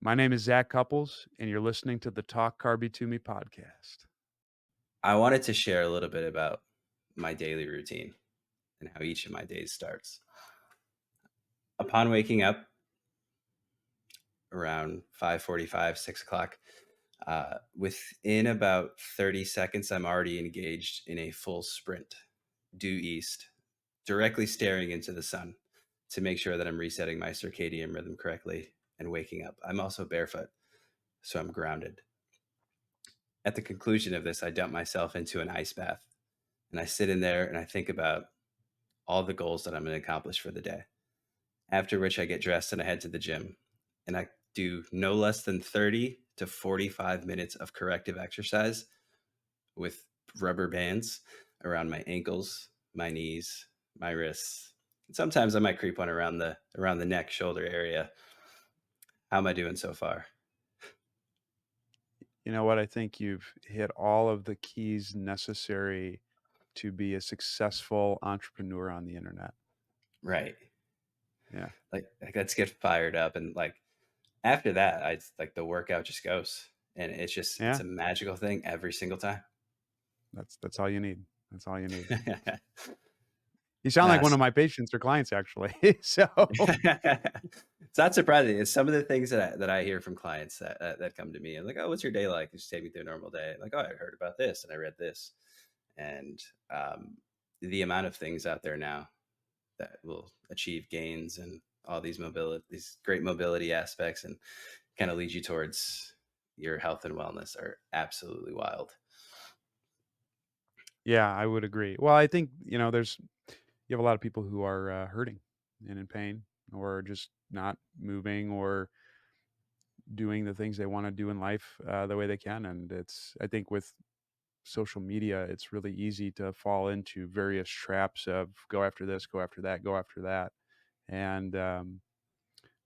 My name is Zac Cupples, and you're listening to the Talk Carby to Me podcast. I wanted to share a little bit about my daily routine and how each of my days starts. Upon waking up around 5:45, 6 o'clock, within about 30 seconds, I'm already engaged in a full sprint due east, directly staring into the sun to make sure that I'm resetting my circadian rhythm correctly and waking up. I'm also barefoot, so I'm grounded. At the conclusion of this, I dump myself into an ice bath and I sit in there and I think about all the goals that I'm going to accomplish for the day. After which I get dressed and I head to the gym and I do no less than 30 to 45 minutes of corrective exercise with rubber bands around my ankles, my knees, my wrists. And sometimes I might creep one around the neck, shoulder area. How am I doing so far? You know what? I think you've hit all of the keys necessary to be a successful entrepreneur on the internet. Right. Yeah. Like let's get fired up and like after that, I like the workout just goes and it's Yeah. a magical thing every single time. That's all you need. That's all you need. You sound like uh, one of my patients or clients, actually. So, It's not surprising. It's some of the things that I hear from clients that come to me and like, oh, what's your day like? Just take me through a normal day. Like, oh, I heard about this and I read this, and the amount of things out there now that will achieve gains and all these great mobility aspects, and kind of lead you towards your health and wellness are absolutely wild. yeah, I would agree. Well, I think, you have a lot of people who are hurting and in pain or just not moving or doing the things they want to do in life the way they can. And I think with social media, it's really easy to fall into various traps of go after this, go after that, go after that. And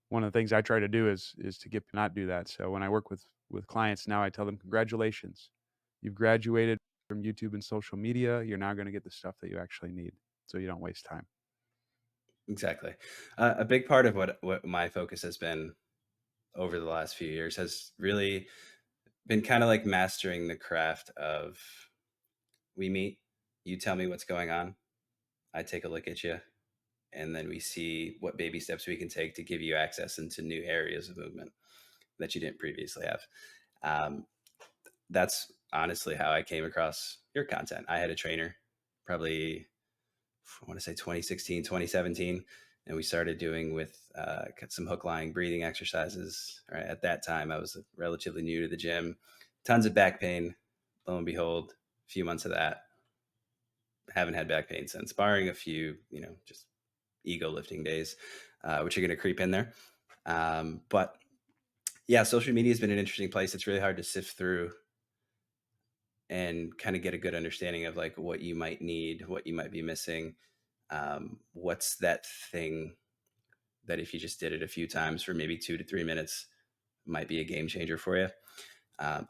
one of the things I try to do is to get not do that. So when I work with clients now, I tell them, congratulations, you've graduated from YouTube and social media. You're now going to get the stuff that you actually need, so you don't waste time. Exactly. A big part of what my focus has been over the last few years has really been kind of like mastering the craft of we meet, you tell me what's going on, I take a look at you, and then we see what baby steps we can take to give you access into new areas of movement that you didn't previously have. Um, that's honestly how I came across your content. I had a trainer probably, I want to say 2016, 2017, and we started doing with some hook lying breathing exercises. Right at that time, I was relatively new to the gym, tons of back pain. Lo and behold, a few months of that, haven't had back pain since, barring a few, just ego lifting days, which are going to creep in there. But yeah, social media has been an interesting place. It's really hard to sift through and kind of get a good understanding of like what you might need, what you might be missing. What's that thing that if you just did it a few times for maybe 2 to 3 minutes might be a game changer for you.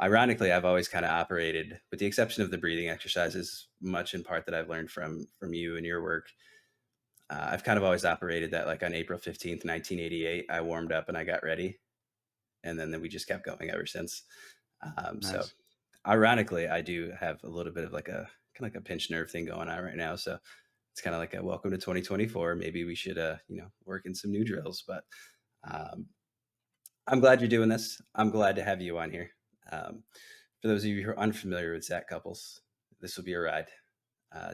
Ironically, I've always kind of operated, with the exception of the breathing exercises, much in part that I've learned from you and your work. I've kind of always operated that like on April 15th, 1988, I warmed up and I got ready, and then we just kept going ever since. So, Nice. ironically, I do have a little bit of like a kind of like a pinched nerve thing going on right now. So it's kind of like a welcome to 2024. Maybe we should, work in some new drills. But um, I'm glad you're doing this. I'm glad to have you on here. Um, for those of you who are unfamiliar with Zac Couples, this will be a ride.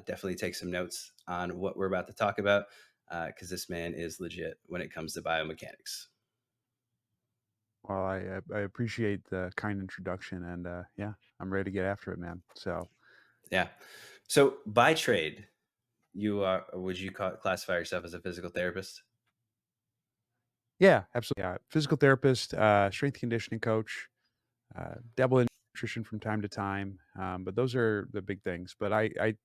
Definitely take some notes on what we're about to talk about, because this man is legit when it comes to biomechanics. Well, I appreciate the kind introduction, and yeah, I'm ready to get after it, man. So Yeah. So by trade, you are, would you classify yourself as a physical therapist? yeah, absolutely. Yeah, physical therapist, strength conditioning coach, dabble in nutrition from time to time, but those are the big things. But I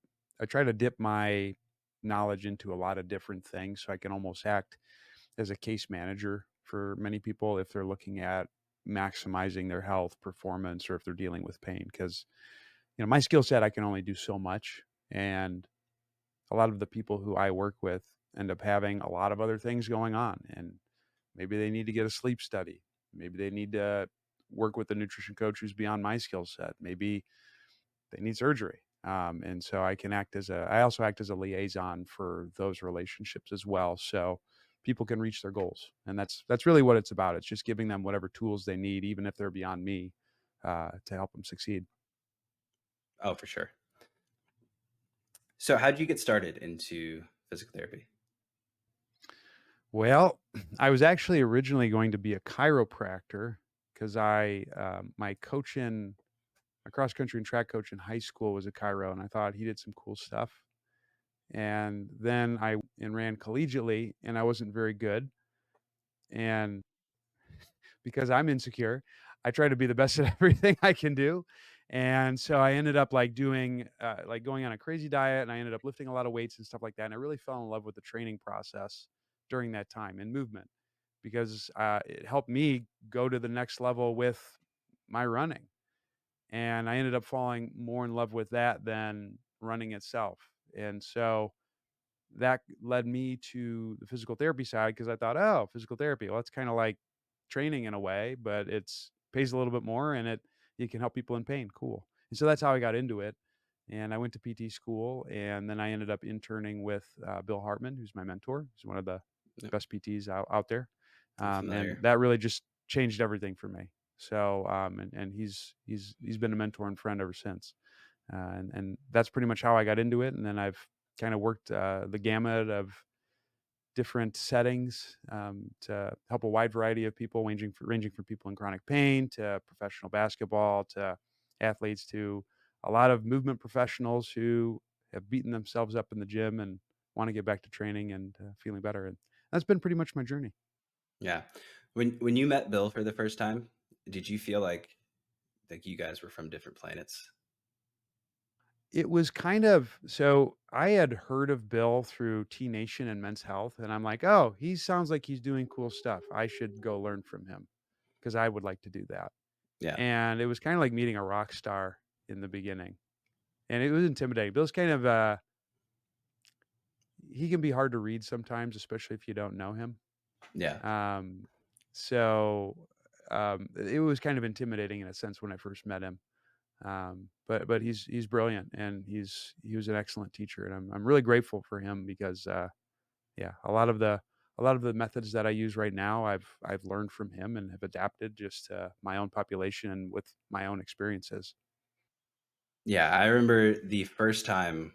try to dip my knowledge into a lot of different things, so I can almost act as a case manager for many people if they're looking at maximizing their health performance or if they're dealing with pain. Because my skill set, I can only do so much, and a lot of the people who I work with end up having a lot of other things going on, and maybe they need to get a sleep study. Maybe they need to work with a nutrition coach who's beyond my skill set. Maybe they need surgery. And so I also act as a liaison for those relationships as well. So people can reach their goals. And that's really what it's about. It's just giving them whatever tools they need, even if they're beyond me, to help them succeed. Oh, for sure. So how did you get started into physical therapy? Well, I was actually originally going to be a chiropractor because my coach in my cross country and track coach in high school was a chiro, and I thought he did some cool stuff. And then ran collegiately, and I wasn't very good. And because I'm insecure, I try to be the best at everything I can do. And so I ended up like going on a crazy diet, and I ended up lifting a lot of weights and stuff like that. And I really fell in love with the training process during that time and movement because it helped me go to the next level with my running. And I ended up falling more in love with that than running itself. And so that led me to the physical therapy side because I thought, "Oh, physical therapy, well, it's kinda like training in a way, but it's pays a little bit more and it can help people in pain, cool." And so that's how I got into it, and I went to PT school, and then I ended up interning with, Bill Hartman, who's my mentor. He's one of the Yep, best PTs out there, I'm and familiar. that really just changed everything for me. So, and he's been a mentor and friend ever since. And that's pretty much how I got into it, and then I've kinda worked, the gamut of different settings, to help a wide variety of people, ranging from people in chronic pain to professional basketball to athletes to a lot of movement professionals who have beaten themselves up in the gym and wanna get back to training and, feeling better, and that's been pretty much my journey. Yeah. When you met Bill for the first time, did you feel like you guys were from different planets? It was kind of so I had heard of Bill through T Nation and Men's Health, and I'm like, "Oh, he sounds like he's doing cool stuff. I should go learn from him because I would like to do that." Yeah. And it was kinda like meeting a rock star in the beginning, and it was intimidating. Bill's kind of, he can be hard to read sometimes, especially if you don't know him. Yeah. Um, so, it was kind of intimidating in a sense when I first met him. But he's brilliant, and he was an excellent teacher, and I'm really grateful for him because, yeah, a lot of the methods that I use right now, I've learned from him and have adapted just to my own population and with my own experiences. Yeah, I remember the first time,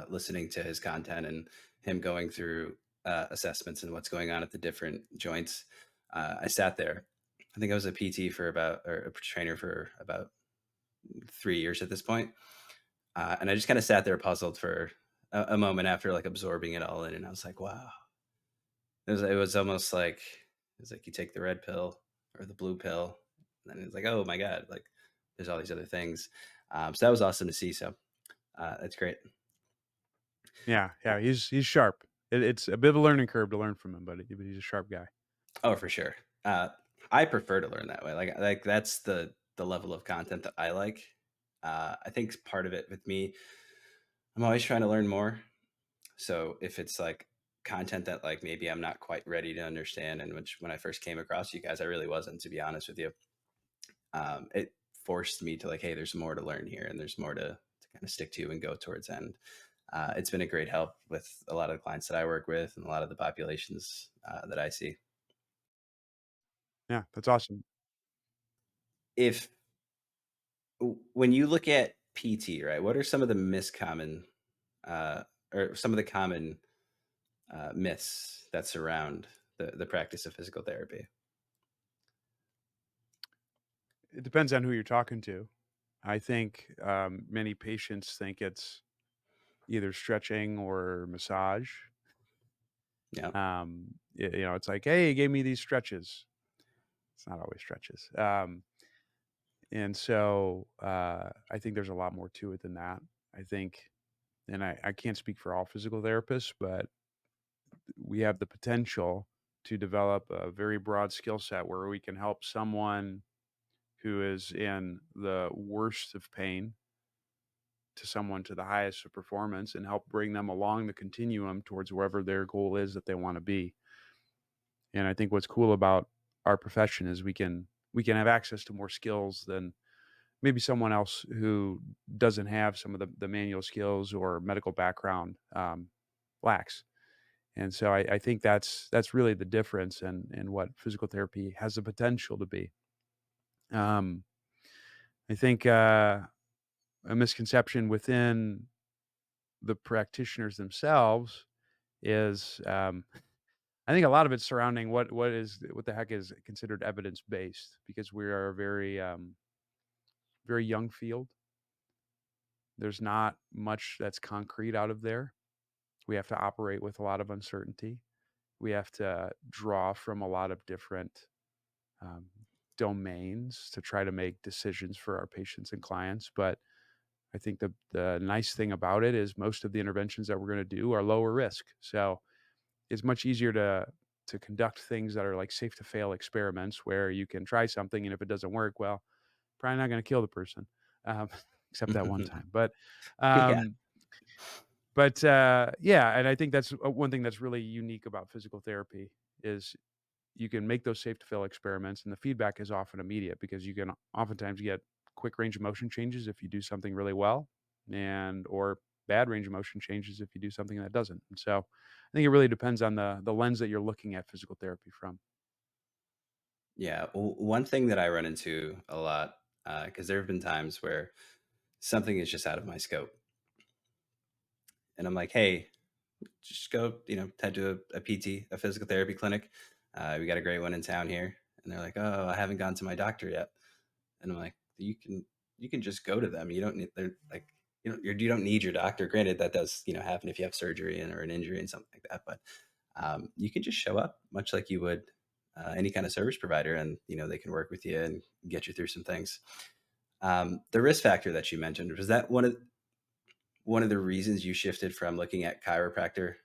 listening to his content and him going through, assessments and what's going on at the different joints. I sat there. I think I was a PT for about or a trainer for about 3 years at this point, and I just kinda sat there puzzled for a moment after, like, absorbing it all in, and I was like, "Wow." It was almost like it's like you take the red pill or the blue pill, and then it's like, "Oh my god," like, there's all these other things. So that was awesome to see, so, that's great. Yeah, yeah, he's sharp. It's a bit of a learning curve to learn from him, but he's a sharp guy. Oh, for sure. Uh, I prefer to learn that way, like, that's the level of content that I like. I think part of it with me, I'm always trying to learn more, so if it's, like, content that, like, maybe I'm not quite ready to understand, and which when I first came across you guys, I really wasn't, to be honest with you. It forced me to like, hey, there's more to learn here, and there's more to kind of stick to and go towards. And it's been a great help with a lot of the clients that I work with and a lot of the populations that I see. Yeah, that's awesome. If when you look at PT, right, what are some of the uh, or some of the common myths that surround the practice of physical therapy? It depends on who you're talking to. I think, many patients think it's either stretching or massage. Yeah, It's like, "Hey, he gave me these stretches." It's not always stretches. And so, I think there's a lot more to it than that. I think and I can't speak for all physical therapists, but we have the potential to develop a very broad skill set where we can help someone who is in the worst of pain to someone to the highest of performance and help bring them along the continuum towards wherever their goal is that they want to be. And I think what's cool about our profession is we can have access to more skills than maybe someone else who doesn't have some of the manual skills or medical background lacks. And so I think that's really the difference in what physical therapy has the potential to be. Um, I think a misconception within the practitioners themselves is I think a lot of it's surrounding what the heck is considered evidence based because we are a very young field. There's not much that's concrete out of there. We have to operate with a lot of uncertainty. We have to draw from a lot of different um, domains to try to make decisions for our patients and clients. But I think the nice thing about it is most of the interventions that we're going to do are lower risk. So it's much easier to conduct things that are like safe to fail experiments where you can try something and if it doesn't work, well, probably not going to kill the person, um, except that one time. Yeah. Um, yeah, and I think that's one thing that's really unique about physical therapy is you can make those safe to fail experiments, and the feedback is often immediate because you can oftentimes get quick range of motion changes if you do something really well, and or bad range of motion changes if you do something that doesn't. And so, I think it really depends on the lens that you're looking at physical therapy from. Yeah, one thing that I run into a lot, because there have been times where something is just out of my scope, and I'm like, "Hey, just go, head to a PT, a physical therapy clinic. We got a great one in town here." And they're like, "Oh, I haven't gone to my doctor yet." And I'm like, "You can just go to them. You don't need they're like you don't need your doctor. Granted, that does happen if you have surgery and or an injury and something like that, but you can just show up much like you would any kind of service provider, and they can work with you and get you through some things." The risk factor that you mentioned, was that one of the reasons you shifted from looking at chiropractor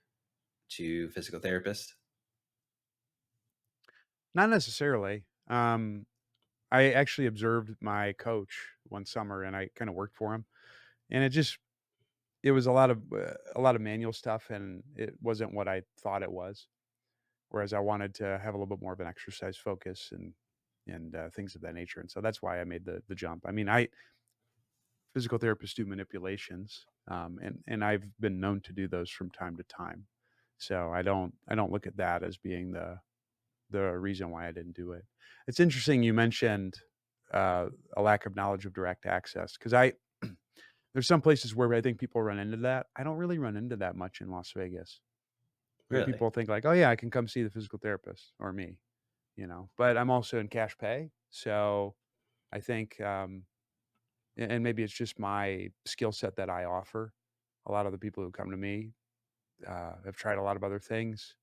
to physical therapist? Not necessarily. I actually observed my coach one summer, and I kind of worked for him, and it was a lot of manual stuff, and it wasn't what I thought it was. Whereas I wanted to have a little bit more of an exercise focus and things of that nature, and so that's why I made the jump. I mean, I physical therapists do manipulations, and I've been known to do those from time to time. So I don't look at that as being the reason why I didn't do it. It's interesting you mentioned a lack of knowledge of direct access because I there's some places where I think people run into that. I don't really run into that much in Las Vegas. Where Really? people think like, "Oh, yeah, I can come see the physical therapist or me," but I'm also in cash pay, so I think, and maybe it's just my skill set that I offer. A lot of the people who come to me, have tried a lot of other things,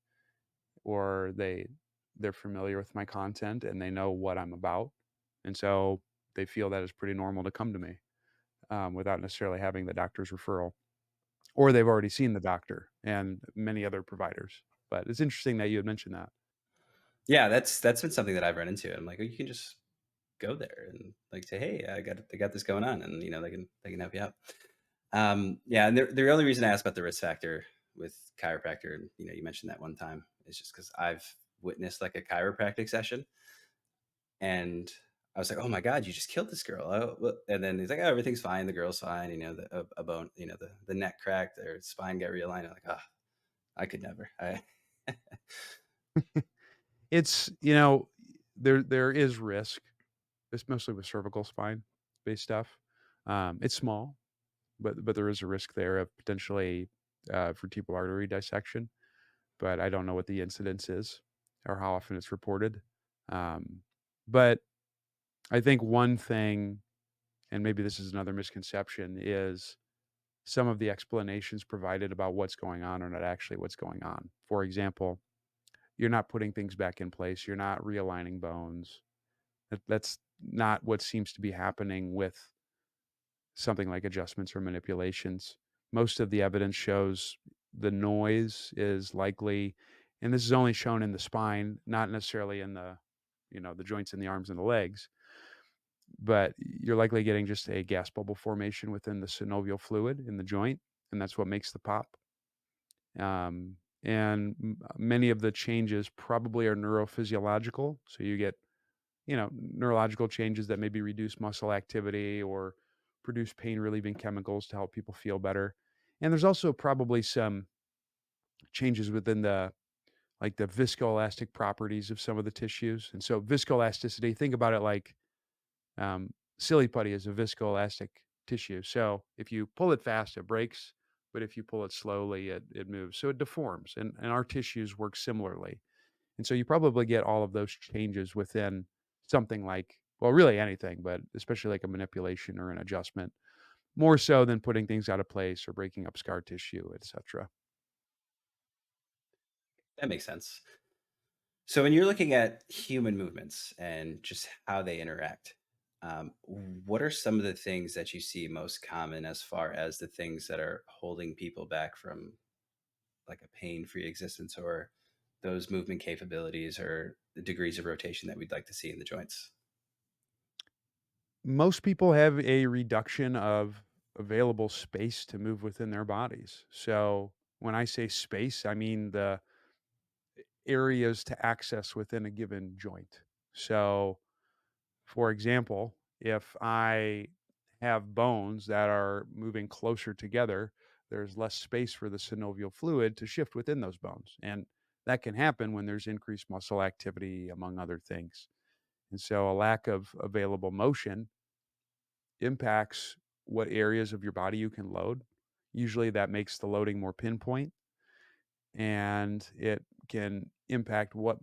or they're familiar with my content and they know what I'm about, and so they feel that it's pretty normal to come to me, without necessarily having the doctor's referral, or they've already seen the doctor and many other providers. But it's interesting that you had mentioned that. Yeah, that's been something that I've run into. I'm like, "Oh, you can just go there and like say, hey, I got this going on," and they can help you out. Yeah, and the only reason I asked about the risk factor with chiropractor, and you mentioned that one time, is just because I've witnessed like a chiropractic session, and I was like, "Oh my god, you just killed this girl!" And then he's like, "Oh, everything's fine. The girl's fine. A bone, the neck cracked, their spine got realigned." I'm like, "Oh, I could never." It's there is risk. It's mostly with cervical spine based stuff. It's small, but there is a risk there of potentially, vertebral artery dissection, but I don't know what the incidence is or how often it's reported. Um, but I think one thing, and maybe this is another misconception, is some of the explanations provided about what's going on are not actually what's going on. For example, you're not putting things back in place, you're not realigning bones. That's not what seems to be happening with something like adjustments or manipulations. Most of the evidence shows the noise is likely, and this is only shown in the spine, not necessarily in the joints in the arms and the legs, but you're likely getting just a gas bubble formation within the synovial fluid in the joint, and that's what makes the pop. and many of the changes probably are neurophysiological. So you get, neurological changes that maybe reduce muscle activity or produce pain relieving chemicals to help people feel better. And there's also probably some changes within the viscoelastic properties of some of the tissues. And so viscoelasticity, think about it like silly putty is a viscoelastic tissue. So if you pull it fast, it breaks. But if you pull it slowly, it moves. So it deforms. And our tissues work similarly. And so you probably get all of those changes within something like, well, really anything, but especially like a manipulation or an adjustment, more so than putting things out of place or breaking up scar tissue, etc. That makes sense. So when you're looking at human movements and just how they interact, what are some of the things that you see most common as far as the things that are holding people back from like a pain-free existence or those movement capabilities or the degrees of rotation that we'd like to see in the joints? Most people have a reduction of available space to move within their bodies. So when I say space, I mean the areas to access within a given joint. So, for example, if I have bones that are moving closer together, there's less space for the synovial fluid to shift within those bones. And that can happen when there's increased muscle activity, among other things. And so, a lack of available motion impacts what areas of your body you can load. Usually, that makes the loading more pinpoint, and it can impact what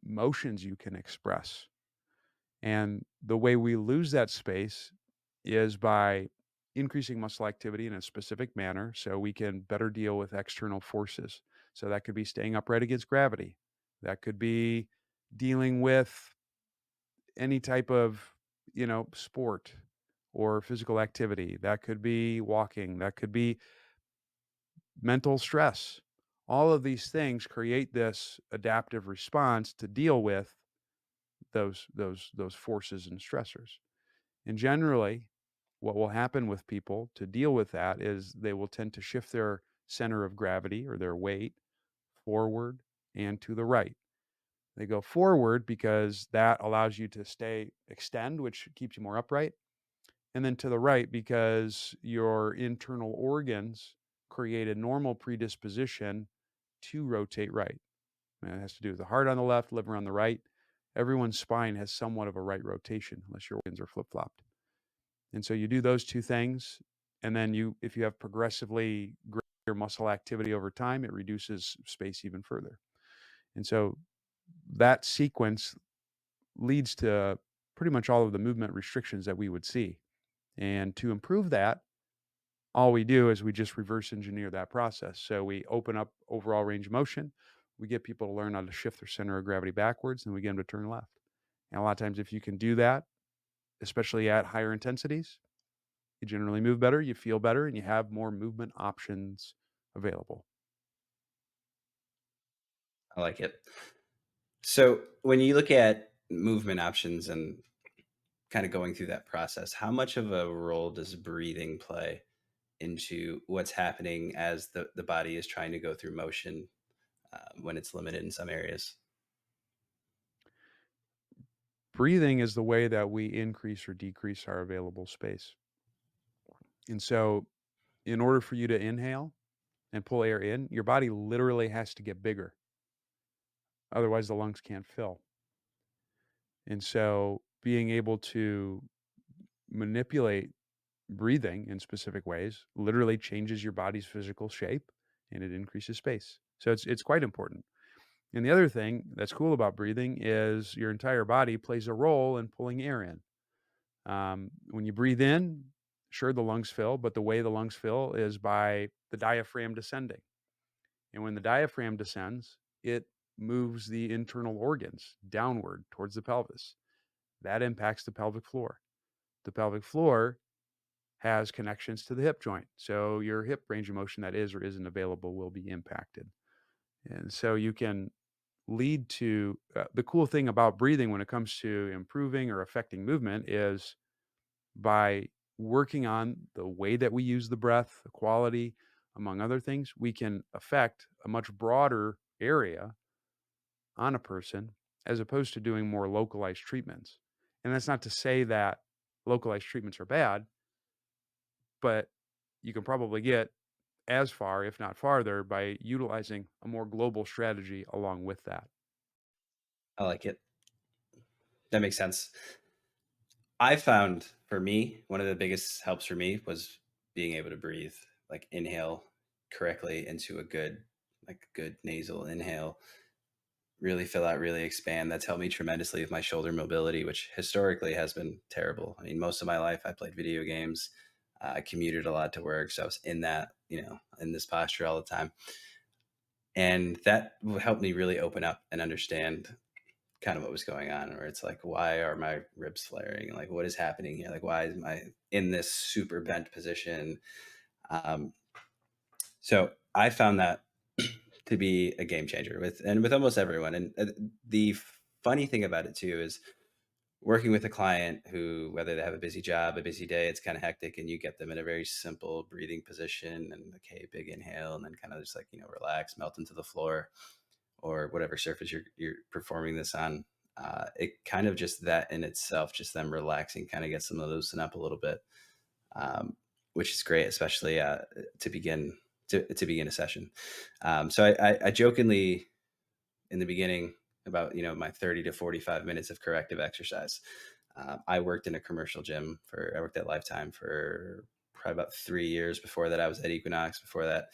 motions you can express. And the way we lose that space is by increasing muscle activity in a specific manner so we can better deal with external forces. So that could be staying upright against gravity. That could be dealing with any type of, sport or physical activity. That could be walking. That could be mental stress. All of these things create this adaptive response to deal with those forces and stressors. And generally, what will happen with people to deal with that is they will tend to shift their center of gravity or their weight forward and to the right. They go forward because that allows you to extend, which keeps you more upright. And then to the right because your internal organs create a normal predisposition to rotate right. And it has to do with the heart on the left, liver on the right. Everyone's spine has somewhat of a right rotation unless your organs are flip flopped. And so you do those 2 things, and then if you have progressively greater muscle activity over time, it reduces space even further. And so that sequence leads to pretty much all of the movement restrictions that we would see. And to improve that, all we do is we just reverse engineer that process. So we open up overall range of motion, we get people to learn how to shift their center of gravity backwards, and we get them to turn left. And a lot of times if you can do that, especially at higher intensities, you generally move better, you feel better, and you have more movement options available. I like it. So when you look at movement options and kind of going through that process, how much of a role does breathing play into what's happening as the body is trying to go through motion when it's limited in some areas? Breathing is the way that we increase or decrease our available space. And so, in order for you to inhale and pull air in, your body literally has to get bigger. Otherwise, the lungs can't fill. And so, being able to manipulate breathing in specific ways literally changes your body's physical shape and it increases space. So, it's quite important. And the other thing that's cool about breathing is your entire body plays a role in pulling air in. When you breathe in, sure, the lungs fill, but the way the lungs fill is by the diaphragm descending. And when the diaphragm descends, it moves the internal organs downward towards the pelvis. That impacts the pelvic floor. The pelvic floor has connections to the hip joint. So your hip range of motion that is or isn't available will be impacted. And so you can lead to the cool thing about breathing when it comes to improving or affecting movement is by working on the way that we use the breath, the quality, among other things, we can affect a much broader area on a person as opposed to doing more localized treatments. And that's not to say that localized treatments are bad, but you can probably get as far, if not farther, by utilizing a more global strategy along with that. I like it. That makes sense. I found for me, one of the biggest helps for me was being able to breathe, like inhale correctly into a good nasal inhale, really fill out, really expand. That's helped me tremendously with my shoulder mobility, which historically has been terrible. I mean, most of my life I played video games. I commuted a lot to work, so I was in that, in this posture all the time. And that helped me really open up and understand kind of what was going on, where it's like, why are my ribs flaring? Like, what is happening here? Like, why am I in this super bent position? Um, so I found that to be a game changer with almost everyone. And the funny thing about it too is working with a client who, whether they have a busy job, a busy day, it's kind of hectic, and you get them in a very simple breathing position and okay, big inhale, and then kind of just like, relax, melt into the floor or whatever surface you're performing this on. It kind of just that in itself, just them relaxing, kind of gets them to loosen up a little bit, um, which is great, especially to begin to begin a session. So I jokingly in the beginning about my 30 to 45 minutes of corrective exercise. I worked in a commercial gym I worked at Lifetime for probably about 3 years. Before that, I was at Equinox. Before that,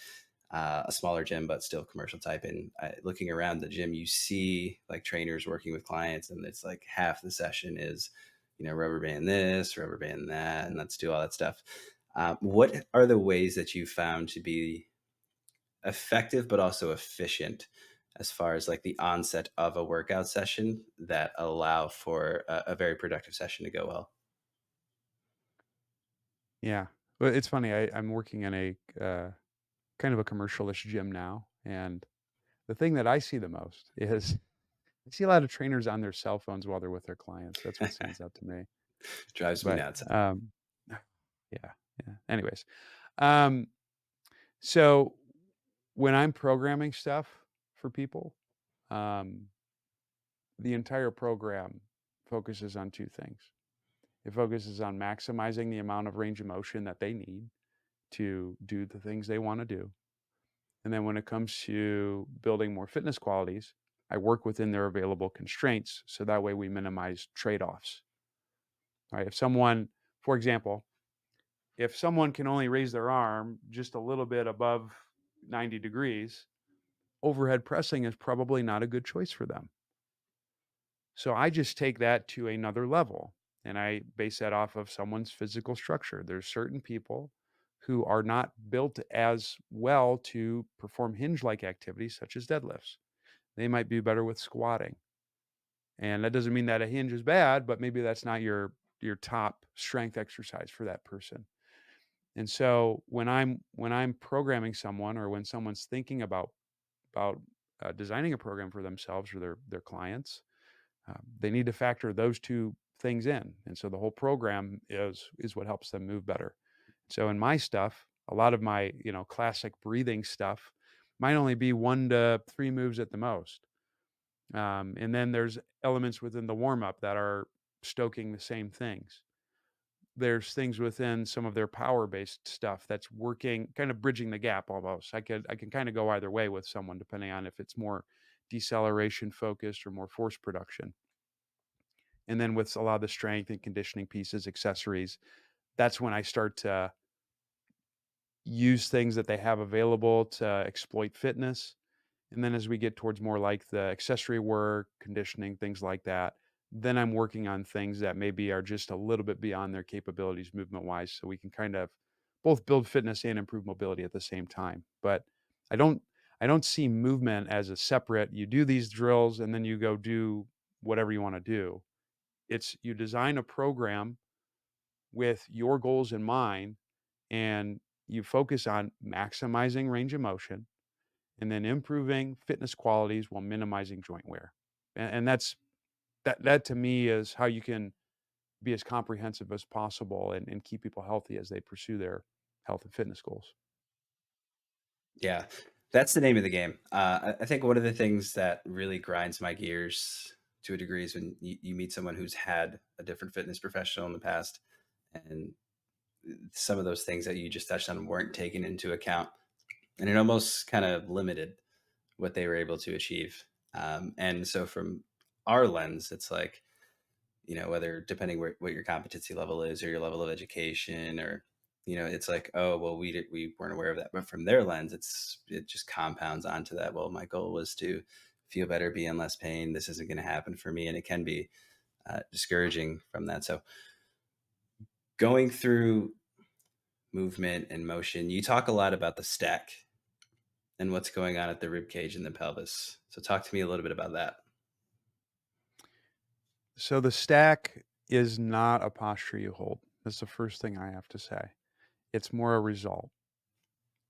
a smaller gym, but still commercial type. And looking around the gym, you see like trainers working with clients, and it's like half the session is, rubber band this, rubber band that, and let's do all that stuff. What are the ways that you found to be effective but also efficient as far as like the onset of a workout session that allow for a very productive session to go well? Yeah. Well, it's funny. I'm working in a kind of a commercialish gym now. And the thing that I see the most is I see a lot of trainers on their cell phones while they're with their clients. That's what stands out to me. Drives me But nuts. yeah, yeah. Anyways, um, so when I'm programming stuff for people, um, the entire program focuses on two things. It focuses on maximizing the amount of range of motion that they need to do the things they want to do. And then when it comes to building more fitness qualities, I work within their available constraints. So that way we minimize trade offs. Right. If someone, for example, if someone can only raise their arm just a little bit above 90 degrees, overhead pressing is probably not a good choice for them. So I just take that to another level and I base that off of someone's physical structure. There's certain people who are not built as well to perform hinge like activities such as deadlifts. They might be better with squatting. And that doesn't mean that a hinge is bad, but maybe that's not your top strength exercise for that person. And so when I'm programming someone or when someone's thinking about designing a program for themselves or their clients, they need to factor those two things in. And so the whole program is what helps them move better. So in my stuff, a lot of my classic breathing stuff might only be 1 to 3 moves at the most. And then there's elements within the warm up that are stoking the same things. There's things within some of their power based stuff that's working, kind of bridging the gap almost. I can kind of go either way with someone depending on if it's more deceleration focused or more force production. And then with a lot of the strength and conditioning pieces, accessories, that's when I start to use things that they have available to exploit fitness. And then as we get towards more like the accessory work, conditioning, things like that, then I'm working on things that maybe are just a little bit beyond their capabilities movement wise. So we can kind of both build fitness and improve mobility at the same time. But I don't I don't see movement as a separate, you do these drills and then you go do whatever you want to do. It's you design a program with your goals in mind and you focus on maximizing range of motion and then improving fitness qualities while minimizing joint wear. And that to me is how you can be as comprehensive as possible and keep people healthy as they pursue their health and fitness goals. Yeah, that's the name of the game. I think one of the things that really grinds my gears to a degree is when you meet someone who's had a different fitness professional in the past, and some of those things that you just touched on weren't taken into account, and it almost kind of limited what they were able to achieve. And so, from our lens, it's like, whether depending what your competency level is or your level of education, or it's like, oh well, we weren't aware of that. But from their lens, it just compounds onto that. Well, my goal was to feel better, be in less pain. This isn't going to happen for me, and it can be discouraging from that. So going through movement and motion, you talk a lot about the stack and what's going on at the rib cage and the pelvis. So talk to me a little bit about that. So the stack is not a posture you hold. That's the first thing I have to say. It's more a result.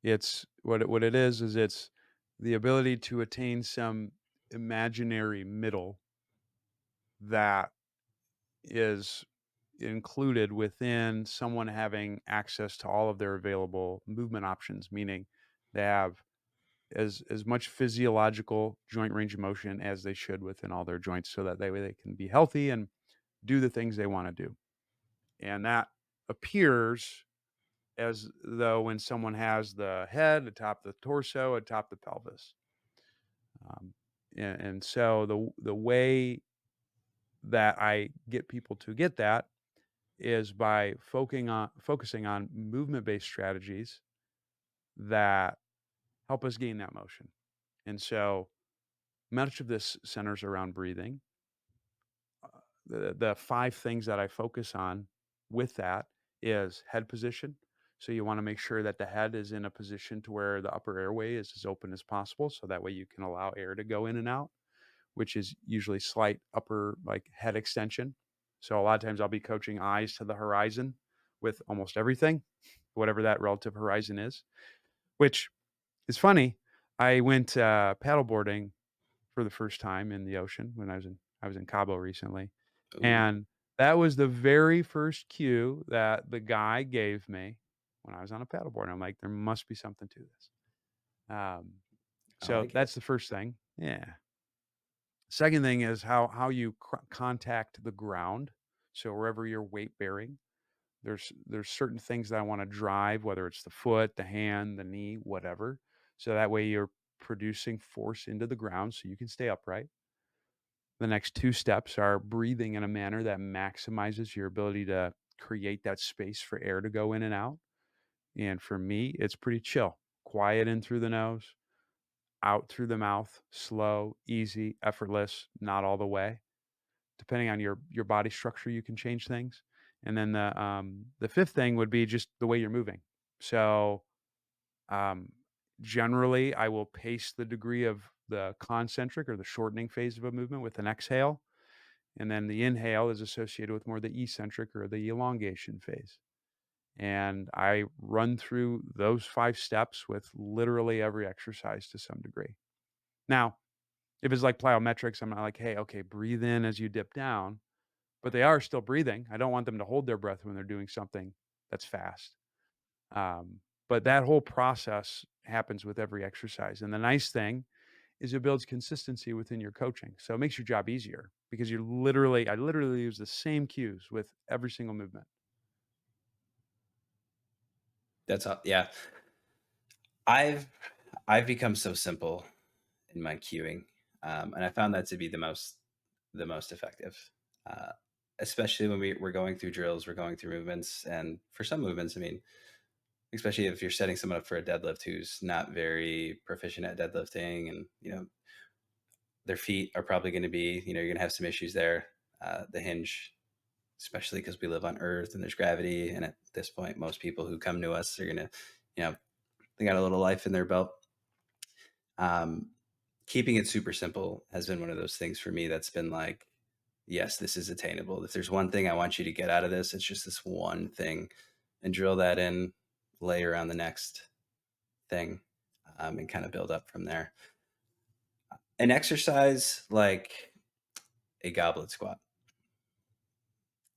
It's what it is it's the ability to attain some imaginary middle that is included within someone having access to all of their available movement options, meaning they have as much physiological joint range of motion as they should within all their joints so that way they can be healthy and do the things they want to do. And that appears as though when someone has the head atop the torso, atop the pelvis. Um, and so the way that I get people to get that is by focusing on movement based strategies that help us gain that motion. And so much of this centers around breathing. The five things that I focus on with that is head position. So you want to make sure that the head is in a position to where the upper airway is as open as possible, so that way you can allow air to go in and out, which is usually slight upper like head extension. So a lot of times I'll be coaching eyes to the horizon with almost everything, whatever that relative horizon is, which is funny. I went paddleboarding for the first time in the ocean when I was in Cabo recently, Ooh, and that was the very first cue that the guy gave me when I was on a paddleboard. I'm like, "There must be something to this." Um, I so like it. that's the first thing. Yeah. Second thing is how you contact the ground. So wherever you're weight bearing, there's certain things that I wanna drive, whether it's the foot, the hand, the knee, whatever. So that way you're producing force into the ground so you can stay upright. The next 2 steps are breathing in a manner that maximizes your ability to create that space for air to go in and out. And for me, it's pretty chill. Quiet in through the nose, out through the mouth, slow, easy, effortless, not all the way. Depending on your body structure, you can change things. And then the fifth thing would be just the way you're moving. So, um, generally, I will pace the degree of the concentric or the shortening phase of a movement with an exhale, and then the inhale is associated with more the eccentric or the elongation phase. And I run through those 5 steps with literally every exercise to some degree. Now, if it's like plyometrics, I'm not like, "Hey, okay, breathe in as you dip down," but they are still breathing. I don't want them to hold their breath when they're doing something that's fast. But that whole process happens with every exercise. And the nice thing is it builds consistency within your coaching. So it makes your job easier because I literally use the same cues with every single movement. That's all. Yeah, I've I've become so simple in my cueing, and I found that to be the most effective, uh, especially when we're going through drills, we're going through movements, and for some movements, I mean, especially if you're setting someone up for a deadlift who's not very proficient at deadlifting, and their feet are probably going to be, you're going to have some issues there. The hinge, especially because we live on Earth and there's gravity, and at this point, most people who come to us are going to, you know, they got a little life in their belt. Um, Keeping it super simple has been one of those things for me that's been like, yes, this is attainable. If there's one thing I want you to get out of this, it's just this one thing, and drill that in, layer on the next thing, and kind of build up from there. An exercise like a goblet squat.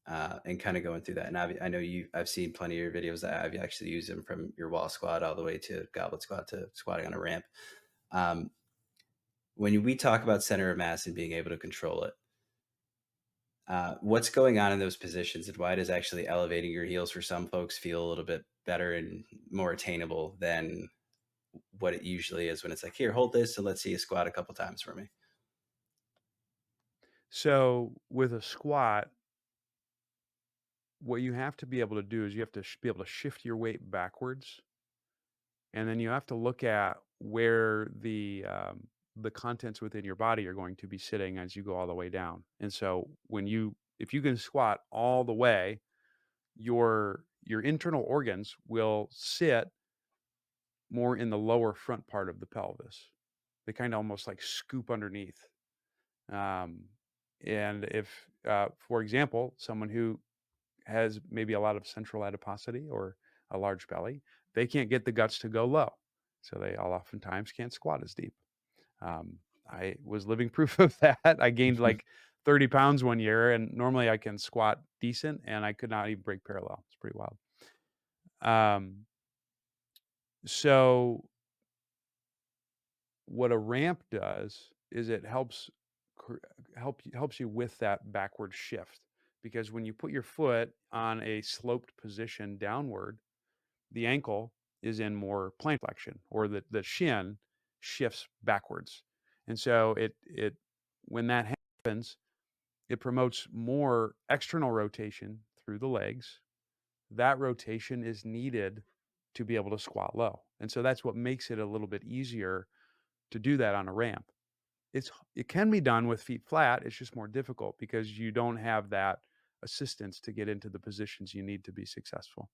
and kind of going through that. And I know I've seen plenty of your videos that I've actually used them from your wall squat all the way to goblet squat to squatting on a ramp. Um, when we talk about center of mass and being able to control it, what's going on in those positions, and why does actually elevating your heels for some folks feel a little bit better and more attainable than what it usually is when it's like, here, hold this and let's see you squat a couple times for me. So with a squat, what you have to be able to do is you have to be able to shift your weight backwards, and then you have to look at where the contents within your body are going to be sitting as you go all the way down. And so if you can squat all the way, your internal organs will sit more in the lower front part of the pelvis. They kind of almost like scoop underneath. Um, and if, for example, someone who has maybe a lot of central adiposity or a large belly, they can't get the guts to go low. So they all oftentimes can't squat as deep. I was living proof of that. I gained like 30 pounds one year, and normally I can squat decent, and I could not even break parallel. It's pretty wild. Um, so what a ramp does is it cr- helps you with that backward shift, because when you put your foot on a sloped position downward, the ankle is in more plank flexion, or the shin shifts backwards. And so it when that happens, it promotes more external rotation through the legs. That rotation is needed to be able to squat low. And so that's what makes it a little bit easier to do that on a ramp. It can be done with feet flat, it's just more difficult because you don't have that assistance to get into the positions you need to be successful.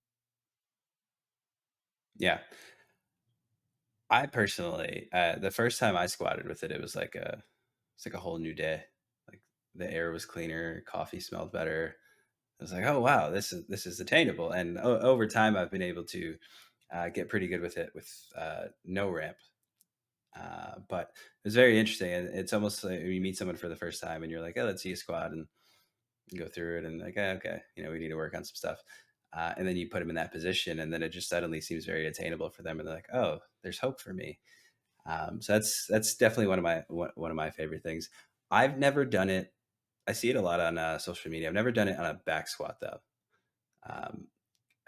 Yeah. I personally, the first time I squatted with it, it's like a whole new day. Like the air was cleaner, coffee smelled better. I was like, oh wow, this is attainable. And over time, I've been able to get pretty good with it with no ramp. But it was very interesting, and it's almost like you meet someone for the first time, and you're like, "Oh, let's see a squat," and you go through it, and like, okay, we need to work on some stuff." And then you put them in that position, and then it just suddenly seems very attainable for them, and they're like, "Oh, there's hope for me." So that's definitely one of my favorite things. I've never done it. I see it a lot on social media. I've never done it on a back squat though. Um,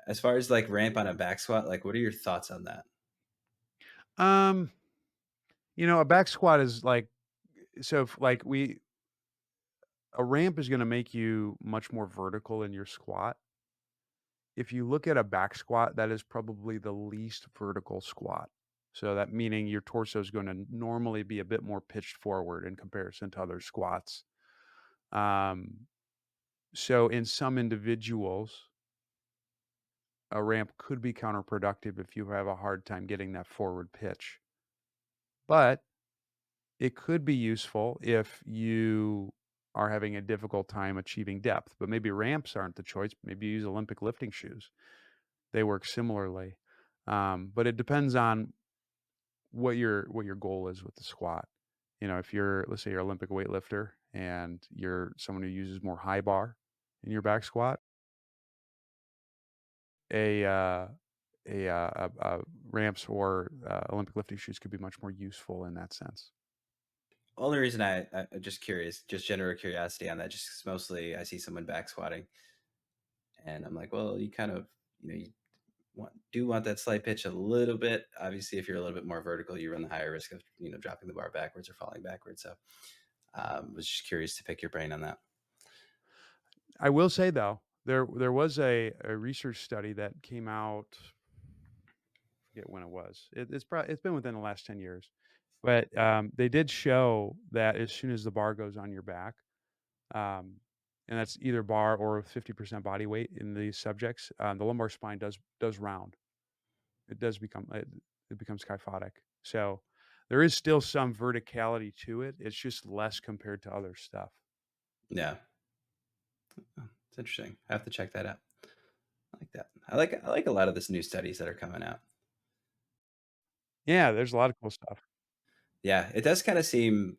as far as like ramp on a back squat, like, what are your thoughts on that? Um, a back squat is like, so if like we a ramp is gonna make you much more vertical in your squat. If you look at a back squat, that is probably the least vertical squat. So that meaning your torso is gonna normally be a bit more pitched forward in comparison to other squats. Um, so in some individuals, a ramp could be counterproductive if you have a hard time getting that forward pitch. But it could be useful if you are having a difficult time achieving depth, but maybe ramps aren't the choice. Maybe you use Olympic lifting shoes. They work similarly. But it depends on what your goal is with the squat. If you're, let's say you're an Olympic weightlifter and you're someone who uses more high bar in your back squat, a uh, ramps or Olympic lifting shoes could be much more useful in that sense. Only reason I'm just curious, just general curiosity on that, just 'cause mostly I see someone back squatting, and I'm like, well, you kind of, you want that slight pitch a little bit. Obviously, if you're a little bit more vertical, you run the higher risk of dropping the bar backwards or falling backwards. So, was just curious to pick your brain on that. I will say though, there was a research study that came out, forget when it was. It's been within the last 10 years. But they did show that as soon as the bar goes on your back, um, and that's either bar or 50% body weight in these subjects, the lumbar spine does round. It becomes kyphotic. So there is still some verticality to it. It's just less compared to other stuff. Yeah, it's interesting. I have to check that out. I like that. I like a lot of this new studies that are coming out. Yeah, there's a lot of cool stuff. Yeah, it does kind of seem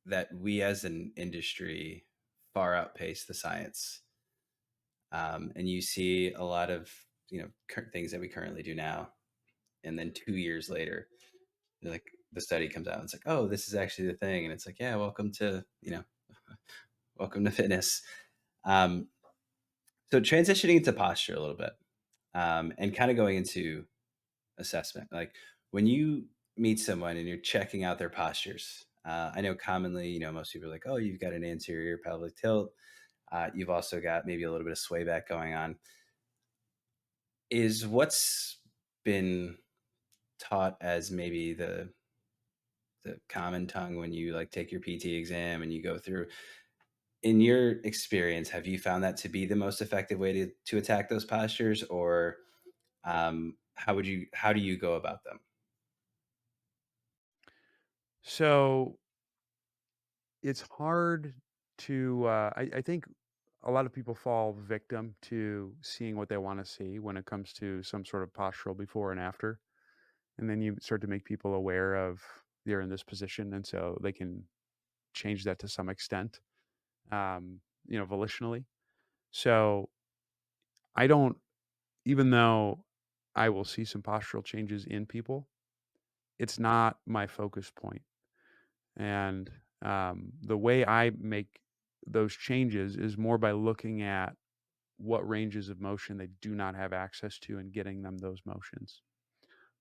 that we as an industry far outpace the science. And you see a lot of things that we currently do now, and then 2 years later, like the study comes out, and it's like, oh, this is actually the thing, and it's like, yeah, welcome to fitness. Um, so transitioning into posture a little bit, and kind of going into assessment, like when you meet someone and you're checking out their postures. I know commonly, most people are like, oh, you've got an anterior pelvic tilt. You've also got maybe a little bit of sway back going on. Is what's been taught as maybe the common tongue when you like take your PT exam and you go through. In your experience, have you found that to be the most effective way to attack those postures, or how do you go about them? So it's hard to, I think a lot of people fall victim to seeing what they want to see when it comes to some sort of postural before and after. And then you start to make people aware of they're in this position. And so they can change that to some extent, volitionally. So I don't, even though I will see some postural changes in people, it's not my focus point. And the way I make those changes is more by looking at what ranges of motion they do not have access to and getting them those motions.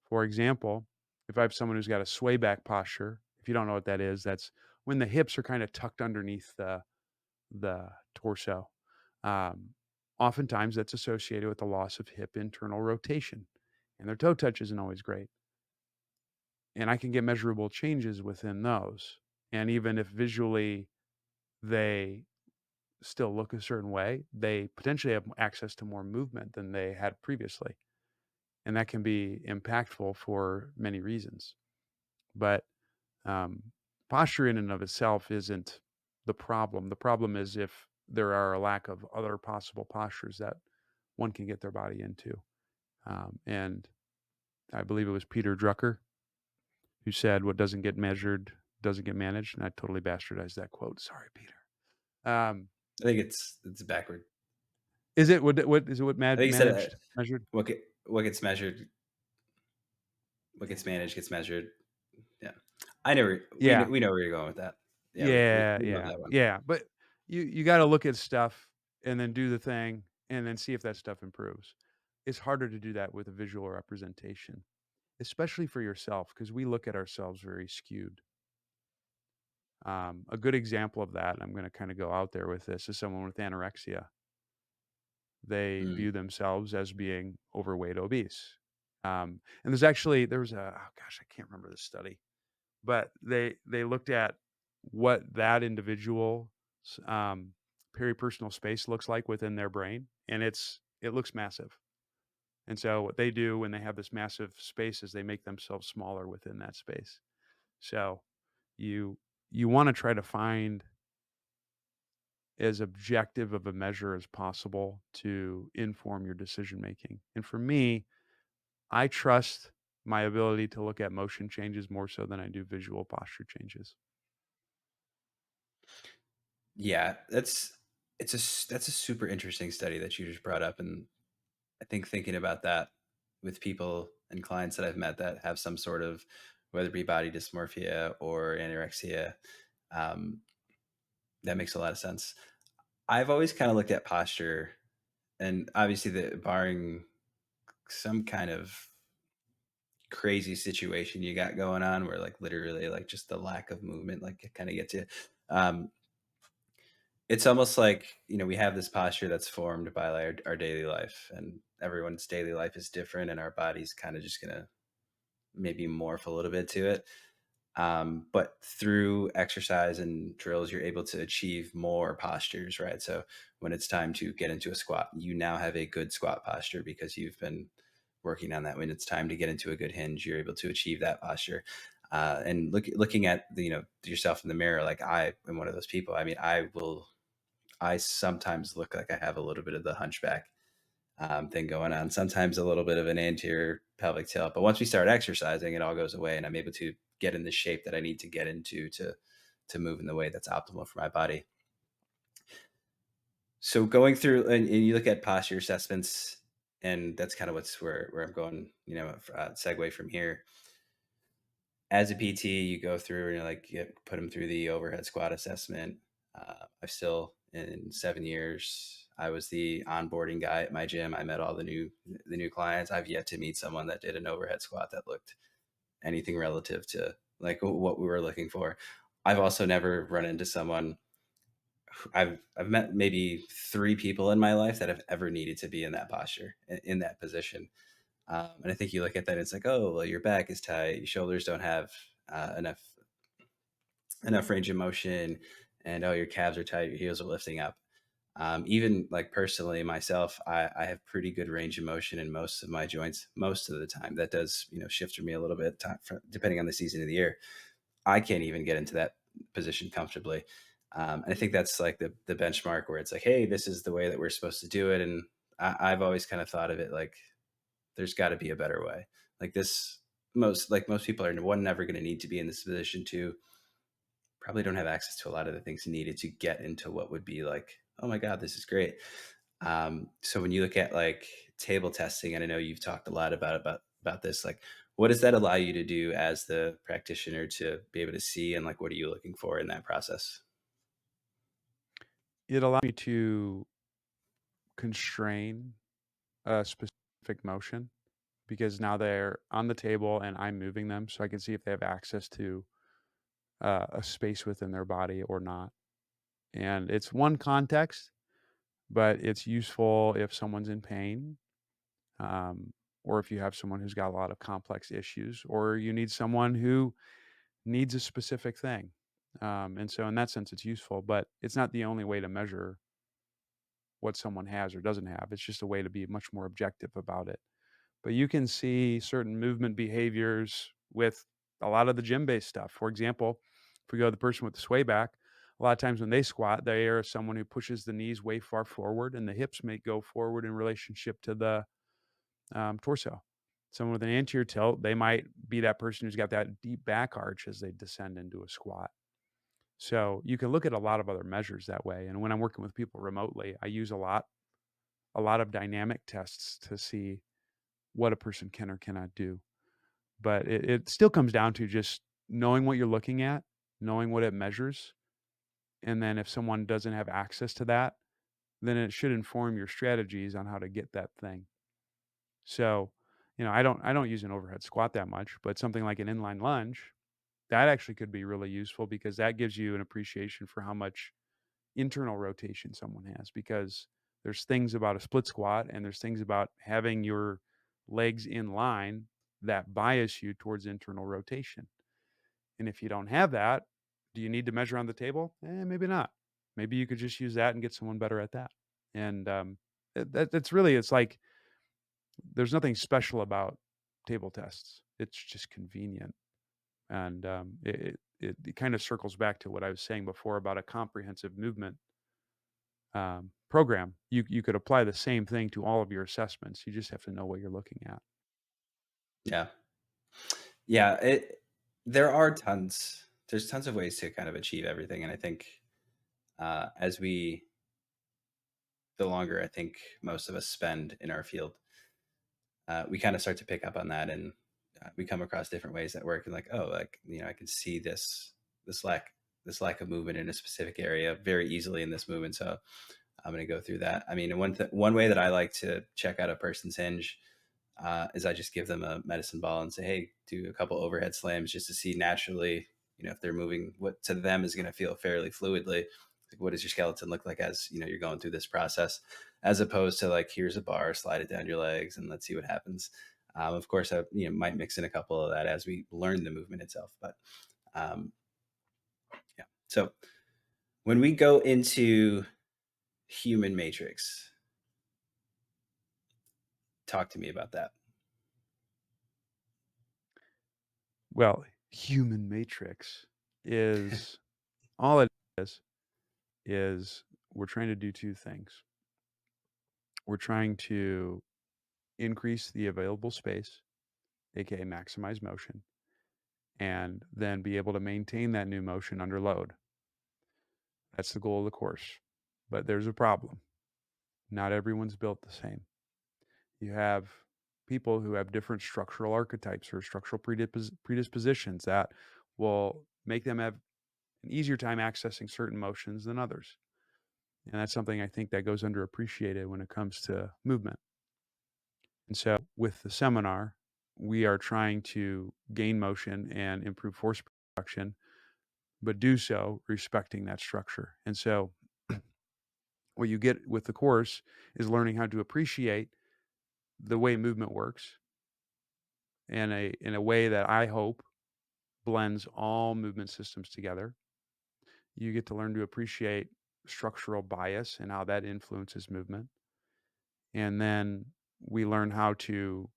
For example, if I have someone who's got a sway back posture, if you don't know what that is, that's when the hips are kind of tucked underneath the torso. Um, Oftentimes that's associated with the loss of hip internal rotation, and their toe touch isn't always great. And I can get measurable changes within those. And even if visually they still look a certain way, they potentially have access to more movement than they had previously. And that can be impactful for many reasons. But um, posture in and of itself isn't the problem. The problem is if there are a lack of other possible postures that one can get their body into. And I believe it was Peter Drucker who said, "What doesn't get measured doesn't get managed." And I totally bastardized that quote. Sorry, Peter. Um, I think it's backward. is it what is it? What I think you said measured? what gets measured, what gets managed gets measured. Yeah, I know Yeah, we know where you're going with that. Yeah, yeah, we love yeah, that one. yeah. But you got to look at stuff and then do the thing and then see if that stuff improves. It's harder to do that with a visual representation, especially for yourself, because we look at ourselves very skewed. A good example of that, and I'm going to kind of go out there with this, is someone with anorexia. They Mm. view themselves as being overweight, obese. And there was a, oh gosh, I can't remember the study, but they looked at what that individual's peripersonal space looks like within their brain, and it looks massive. And so what they do when they have this massive space is they make themselves smaller within that space. So you you want to try to find as objective of a measure as possible to inform your decision making. And for me, I trust my ability to look at motion changes more so than I do visual posture changes. Yeah, that's a super interesting study that you just brought up, and I think thinking about that with people and clients that I've met that have some sort of, whether it be body dysmorphia or anorexia, um, that makes a lot of sense. I've always kind of looked at posture, and obviously, the barring some kind of crazy situation you got going on, where like literally, like just the lack of movement, like it kind of gets you. Um, it's almost like we have this posture that's formed by like our daily life, and everyone's daily life is different, and our body's kind of just gonna maybe morph a little bit to it. But through exercise and drills, you're able to achieve more postures, right? So when it's time to get into a squat, you now have a good squat posture because you've been working on that. When it's time to get into a good hinge, you're able to achieve that posture. And looking at yourself in the mirror, like I am one of those people. I mean, I sometimes look like I have a little bit of the hunchback thing going on. Sometimes a little bit of an anterior pelvic tilt, but once we start exercising, it all goes away, and I'm able to get in the shape that I need to get into to move in the way that's optimal for my body. So going through and you look at posture assessments, and that's kind of where I'm going, segue from here. As a PT, you go through and you like put them through the overhead squat assessment. I've still in 7 years, I was the onboarding guy at my gym. I met all the new clients. I've yet to meet someone that did an overhead squat that looked anything relative to like what we were looking for. I've also never run into someone. I've met maybe 3 people in my life that have ever needed to be in that posture, in that position. And I think you look at that, it's like, oh, well, your back is tight, your shoulders don't have enough range of motion, and oh, your calves are tight, your heels are lifting up. Even like personally, myself, I have pretty good range of motion in most of my joints most of the time. That does, shift for me a little bit, depending on the season of the year. I can't even get into that position comfortably. And I think that's like the benchmark where it's like, hey, this is the way that we're supposed to do it. And I've always kind of thought of it like there's got to be a better way. Like this, most people are one never going to need to be in this position. Two, probably don't have access to a lot of the things needed to get into what would be like, oh my god, this is great. So when you look at like table testing, and I know you've talked a lot about this, like what does that allow you to do as the practitioner to be able to see, and like what are you looking for in that process? It allowed me to constrain a specific motion because now they're on the table and I'm moving them so I can see if they have access to a space within their body or not. And it's one context, but it's useful if someone's in pain, um, or if you have someone who's got a lot of complex issues, or you need someone who needs a specific thing. And so, in that sense, it's useful, but it's not the only way to measure what someone has or doesn't have. It's just a way to be much more objective about it. But you can see certain movement behaviors with a lot of the gym-based stuff. For example, if we go to the person with the sway back, a lot of times when they squat, they are someone who pushes the knees way far forward and the hips may go forward in relationship to the torso. Someone with an anterior tilt, they might be that person who's got that deep back arch as they descend into a squat. So you can look at a lot of other measures that way. And when I'm working with people remotely, I use a lot of dynamic tests to see what a person can or cannot do. But it still comes down to just knowing what you're looking at, knowing what it measures, and then if someone doesn't have access to that, then it should inform your strategies on how to get that thing. So, I don't use an overhead squat that much, but something like an inline lunge, that actually could be really useful because that gives you an appreciation for how much internal rotation someone has because there's things about a split squat and there's things about having your legs in line that bias you towards internal rotation. And if you don't have that, do you need to measure on the table? Maybe not. Maybe you could just use that and get someone better at that. And that's really, it's like there's nothing special about table tests. It's just convenient. And it kind of circles back to what I was saying before about a comprehensive movement program. You could apply the same thing to all of your assessments. You just have to know what you're looking at. Yeah, yeah. There's tons of ways to kind of achieve everything, and I think as we the longer I think most of us spend in our field, we kind of start to pick up on that, and we come across different ways that work, and like, oh, like I can see this lack this lack of movement in a specific area very easily in this movement, so I'm going to go through that. I mean, one way that I like to check out a person's hinge is I just give them a medicine ball and say, hey, do a couple overhead slams just to see naturally, if they're moving, what to them is going to feel fairly fluidly. Like, what does your skeleton look like as you're going through this process, as opposed to like, here's a bar, slide it down your legs, and let's see what happens. Of course, I might mix in a couple of that as we learn the movement itself, but um, yeah. So when we go into human matrix, talk to me about that. Well, human matrix is all it is we're trying to do two things. We're trying to increase the available space, aka maximize motion, and then be able to maintain that new motion under load. That's the goal of the course. But there's a problem. Not everyone's built the same. You have people who have different structural archetypes or structural predispositions that will make them have an easier time accessing certain motions than others. And that's something I think that goes underappreciated when it comes to movement. And so with the seminar, we are trying to gain motion and improve force production, but do so respecting that structure. And so what you get with the course is learning how to appreciate the way movement works in a way that I hope blends all movement systems together. You get to learn to appreciate structural bias and how that influences movement. And then we learn how to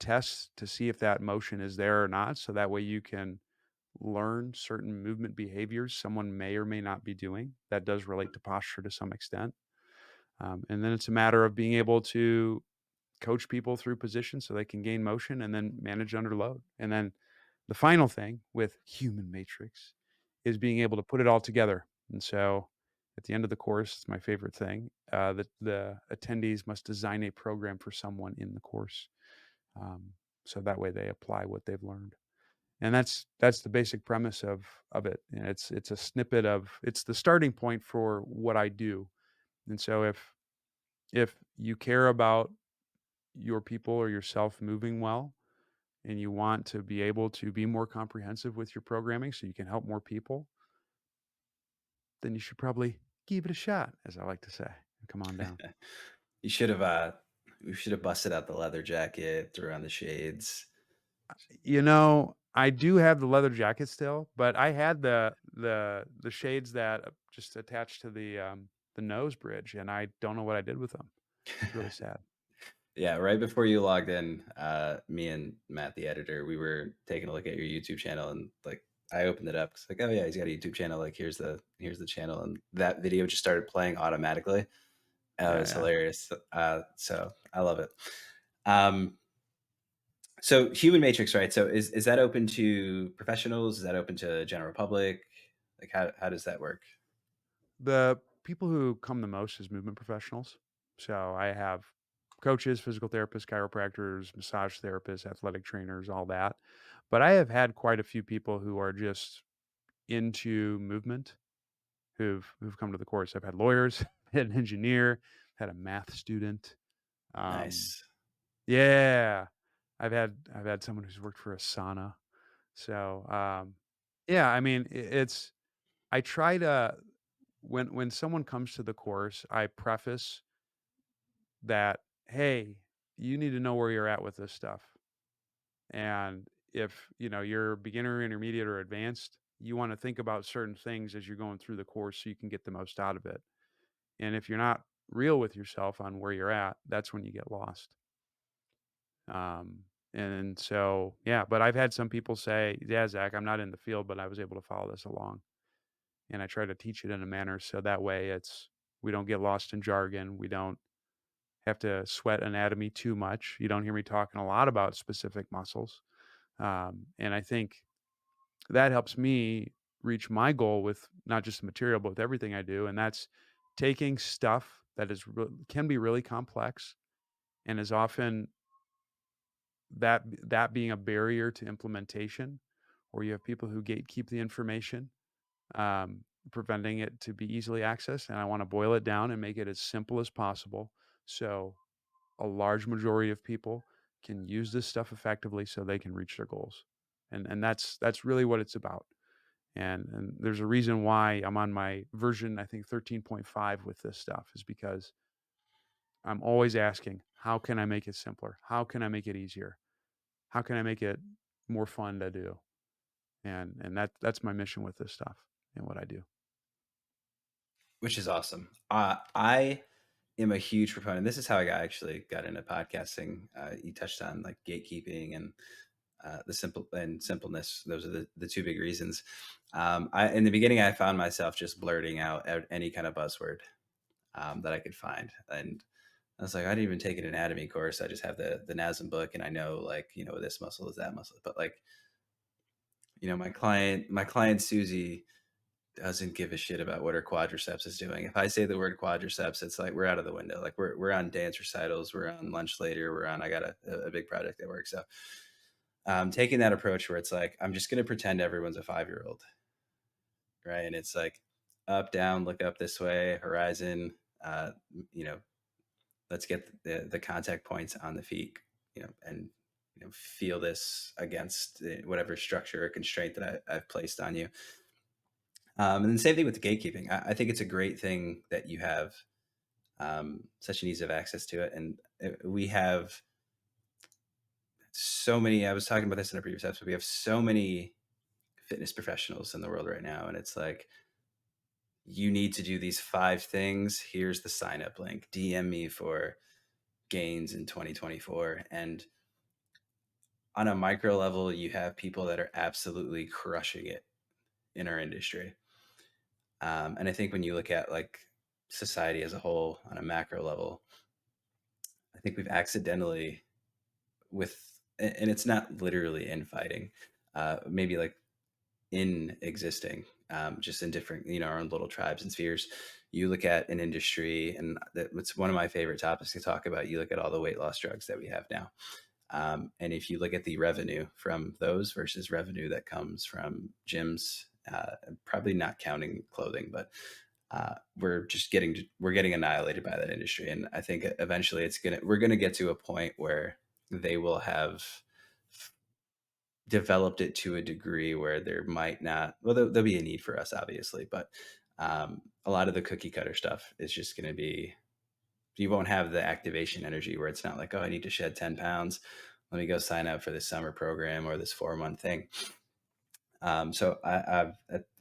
test to see if that motion is there or not. So that way you can learn certain movement behaviors someone may or may not be doing. That does relate to posture to some extent. And then it's a matter of being able to coach people through position so they can gain motion and then manage under load. And then the final thing with human matrix is being able to put it all together. And so at the end of the course, it's my favorite thing. The attendees must design a program for someone in the course. Um, so that way they apply what they've learned. And that's the basic premise of it. And it's a snippet of it's the starting point for what I do. And so if you care about your people or yourself moving well, and you want to be able to be more comprehensive with your programming so you can help more people, then you should probably give it a shot, as I like to say, and come on down. You should have, we should have busted out the leather jacket, threw on the shades. I do have the leather jacket still, but I had the shades that just attached to the nose bridge, and I don't know what I did with them. It's really sad. Yeah, right before you logged in, me and Matt, the editor, we were taking a look at your YouTube channel, and like I opened it up. It's like, oh yeah, he's got a YouTube channel. Like here's the channel, and that video just started playing automatically. It Yeah, was yeah. hilarious. So I love it. Um, so Human Matrix, right? So is that open to professionals? Is that open to general public? Like how does that work? The people who come the most is movement professionals. So I have coaches, physical therapists, chiropractors, massage therapists, athletic trainers, all that. But I have had quite a few people who are just into movement who've come to the course. I've had lawyers, had an engineer, had a math student. Um, Nice. yeah, I've had someone who's worked for a sauna. So yeah, I mean, it's I try to when someone comes to the course, I preface that, "Hey, you need to know where you're at with this stuff." And if, you're beginner, intermediate, or advanced, you wanna think about certain things as you're going through the course so you can get the most out of it. And if you're not real with yourself on where you're at, that's when you get lost. Um, and so, yeah, but I've had some people say, "Yeah, Zach, I'm not in the field, but I was able to follow this along." And I try to teach it in a manner so that way we don't get lost in jargon. We don't have to sweat anatomy too much. You don't hear me talking a lot about specific muscles. And I think that helps me reach my goal with not just the material, but with everything I do. And that's taking stuff that can be really complex and is often that being a barrier to implementation, or you have people who gatekeep the information, preventing it to be easily accessed. And I want to boil it down and make it as simple as possible. So a large majority of people can use this stuff effectively so they can reach their goals. And that's really what it's about. And there's a reason why I'm on my version, I think 13.5 with this stuff is because I'm always asking, how can I make it simpler? How can I make it easier? How can I make it more fun to do? And that's my mission with this stuff and what I do. Which is awesome. I am a huge proponent. This is how I actually got into podcasting. You touched on like gatekeeping and the simple and simpleness. Those are the two big reasons. In the beginning, I found myself just blurting out any kind of buzzword that I could find, and I was like, I didn't even take an anatomy course. I just have the NASM book, and I know like this muscle is that muscle. But like my client Susie, doesn't give a shit about what her quadriceps is doing. If I say the word quadriceps, it's like we're out of the window. Like we're on dance recitals, we're on lunch later, we're on. I got a big project at work, so taking that approach where it's like I'm just going to pretend everyone's a 5 year old, right? And it's like up, down, look up this way, horizon. You know, let's get the contact points on the feet, and feel this against whatever structure or constraint that I've placed on you. And the same thing with the gatekeeping. I think it's a great thing that you have such an ease of access to it, and we have so many. I was talking about this in a previous episode. We have so many fitness professionals in the world right now, and it's like you need to do these 5 things. Here's the sign up link. DM me for gains in 2024, and on a micro level, you have people that are absolutely crushing it in our industry. And I think when you look at like society as a whole on a macro level, I think we've accidentally and it's not literally infighting, maybe like in existing, just in different, our own little tribes and spheres. You look at an industry, and it's one of my favorite topics to talk about. You look at all the weight loss drugs that we have now. And if you look at the revenue from those versus revenue that comes from gyms, probably not counting clothing, but we're getting annihilated by that industry. And I think eventually we're gonna get to a point where they will have developed it to a degree where there might not, well, there'll be a need for us, obviously, but a lot of the cookie cutter stuff is just going to be, you won't have the activation energy where it's not like, oh, I need to shed 10 pounds. Let me go sign up for this summer program or this 4 month thing. So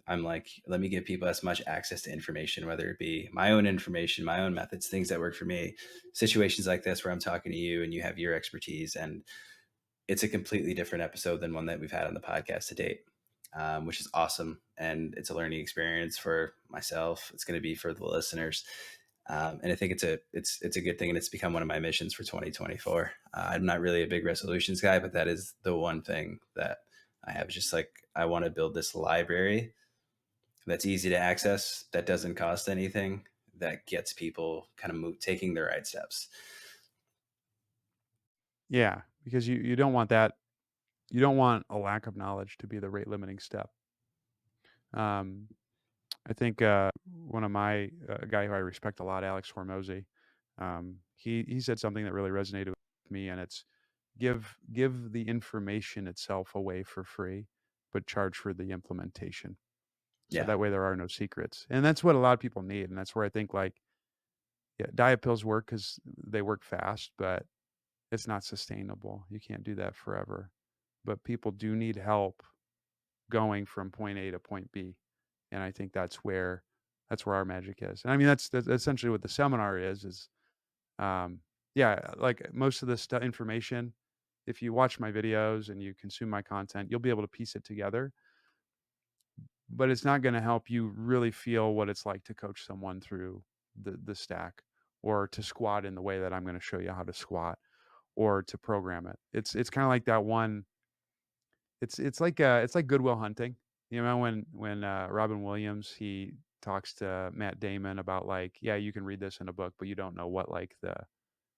I'm like, let me give people as much access to information, whether it be my own information, my own methods, things that work for me, situations like this where I'm talking to you and you have your expertise, and it's a completely different episode than one that we've had on the podcast to date, which is awesome. And it's a learning experience for myself. It's going to be for the listeners. And I think it's a good thing. And it's become one of my missions for 2024. I'm not really a big resolutions guy, but that is the one thing that I have. Just like, I want to build this library that's easy to access, that doesn't cost anything, that gets people kind of taking the right steps. Yeah, because you don't want that. You don't want a lack of knowledge to be the rate limiting step. Um, I think one of my a guy who I respect a lot, Alex Hormozy, he said something that really resonated with me, and it's give the information itself away for free, but charge for the implementation. So Yeah. that way there are no secrets, and that's what a lot of people need, and that's where I think like yeah, diet pills work because they work fast, but it's not sustainable. You can't do that forever. But people do need help going from point A to point B. And I think that's where our magic is. And I mean, that's essentially what the seminar is, um, yeah, like most of this information, if you watch my videos and you consume my content, you'll be able to piece it together, but it's not going to help you really feel what it's like to coach someone through the stack or to squat in the way that I'm going to show you how to squat or to program it. It's kind of like that one. It's like Goodwill Hunting. You know, when Robin Williams, he talks to Matt Damon about like, yeah, you can read this in a book, but you don't know what like the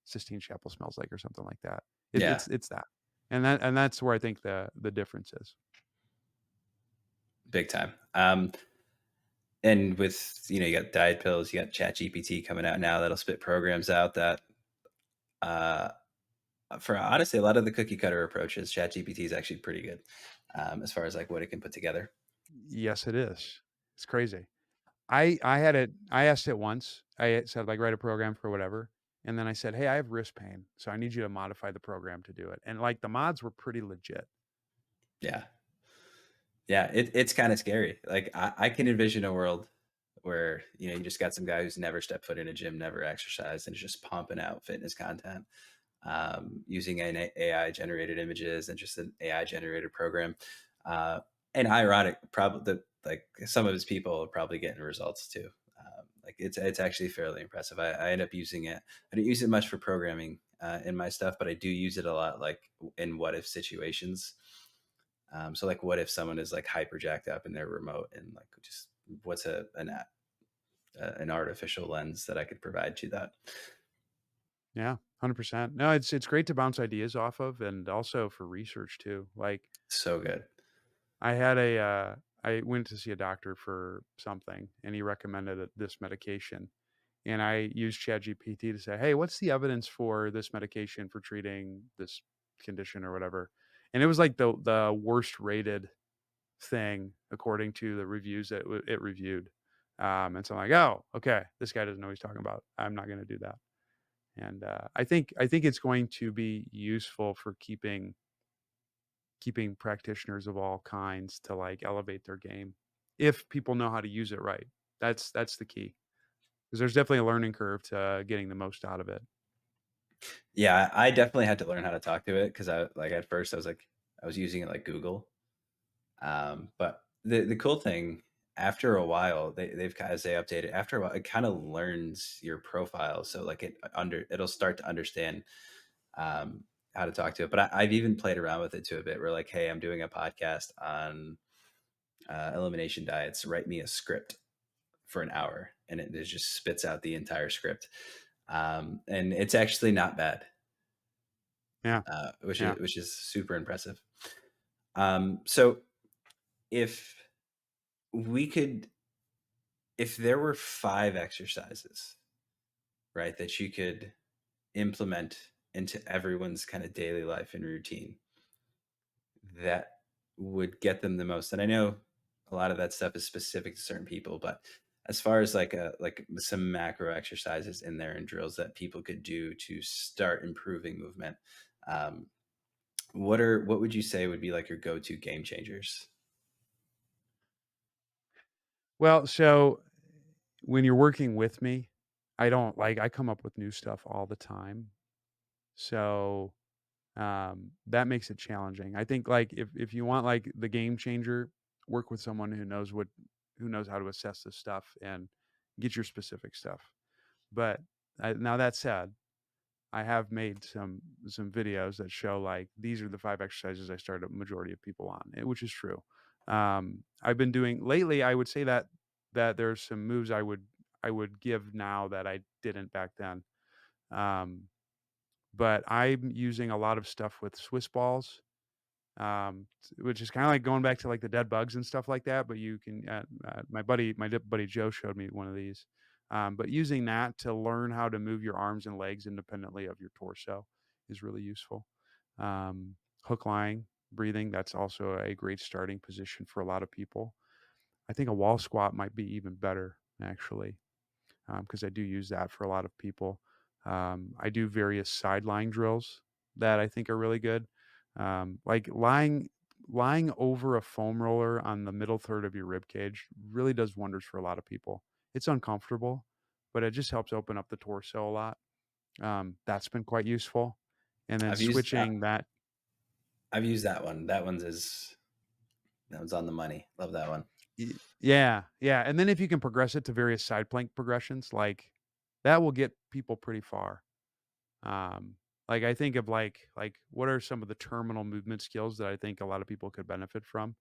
Sistine Chapel smells like or something like that. Yeah. It's that. And that's where I think the difference is. Big time. And with, you got diet pills, you got Chat GPT coming out now that'll spit programs out that, uh, for honestly, a lot of the cookie cutter approaches, Chat GPT is actually pretty good, as far as like what it can put together. Yes, it is. It's crazy. I asked it once. I said like write a program for whatever. And then I said, "Hey, I have wrist pain, so I need you to modify the program to do it." And like the mods were pretty legit. Yeah. Yeah. It's kind of scary. Like I can envision a world where, you just got some guy who's never stepped foot in a gym, never exercised, and is just pumping out fitness content, using an AI generated images and just an AI generated program. Uh, and ironic, probably like some of his people are probably getting results too. Like it's actually fairly impressive. I end up using it. I don't use it much for programming in my stuff, but I do use it a lot, like in what if situations. So like, what if someone is like hyper jacked up in their remote and like just what's an artificial lens that I could provide to that. Yeah, 100%. No, it's great to bounce ideas off of and also for research too. Like, So good. I had I went to see a doctor for something, and he recommended this medication, and I used ChatGPT to say, "Hey, what's the evidence for this medication for treating this condition or whatever?" And it was like the worst rated thing according to the reviews that it reviewed. And so I'm like, "Oh, okay, this guy doesn't know what he's talking about. I'm not gonna do that." And, I think it's going to be useful for keeping practitioners of all kinds to, like, elevate their game, if people know how to use it right. That's the key, because there's definitely a learning curve to getting the most out of it. Yeah, I definitely had to learn how to talk to it because I like at first I was like I was using it like Google. But the cool thing after a while, they've kind as they update it, after a while, it kind of learns your profile. So like it'll start to understand um how to talk to it. But I've even played around with it to a bit where like, hey, I'm doing a podcast on elimination diets. Write me a script for an hour, and it just spits out the entire script. And it's actually not bad, Yeah, yeah. which is super impressive. So if we could, if there were 5 exercises, right, that you could implement into everyone's kind of daily life and routine that would get them the most, and I know a lot of that stuff is specific to certain people, but as far as like some macro exercises in there and drills that people could do to start improving movement, um, what would you say would be like your go-to game changers? Well, so when you're working with me, I come up with new stuff all the time. So, that makes it challenging. I think, like, if you want, like, the game changer, work with someone who knows how to assess this stuff and get your specific stuff. But, now that said, I have made some videos that show, like, these are the 5 exercises I started a majority of people on, which is true. I've been doing lately, I would say that there's some moves I would give now that I didn't back then. Um, but I'm using a lot of stuff with Swiss balls, which is kinda like going back to, like, the dead bugs and stuff like that, but you can, my buddy Joe showed me one of these. But using that to learn how to move your arms and legs independently of your torso is really useful. Hook lying, breathing, that's also a great starting position for a lot of people. I think a wall squat might be even better, actually, because I do use that for a lot of people. I do various sideline drills that I think are really good, like lying over a foam roller on the middle third of your rib cage really does wonders for a lot of people. It's uncomfortable, but it just helps open up the torso a lot. That's been quite useful. And then I've used switching that. I've used that one. That one's on the money. Love that one. Yeah, yeah. And then if you can progress it to various side plank progressions, like that will get people pretty far. Like I think of like what are some of the terminal movement skills that I think a lot of people could benefit from?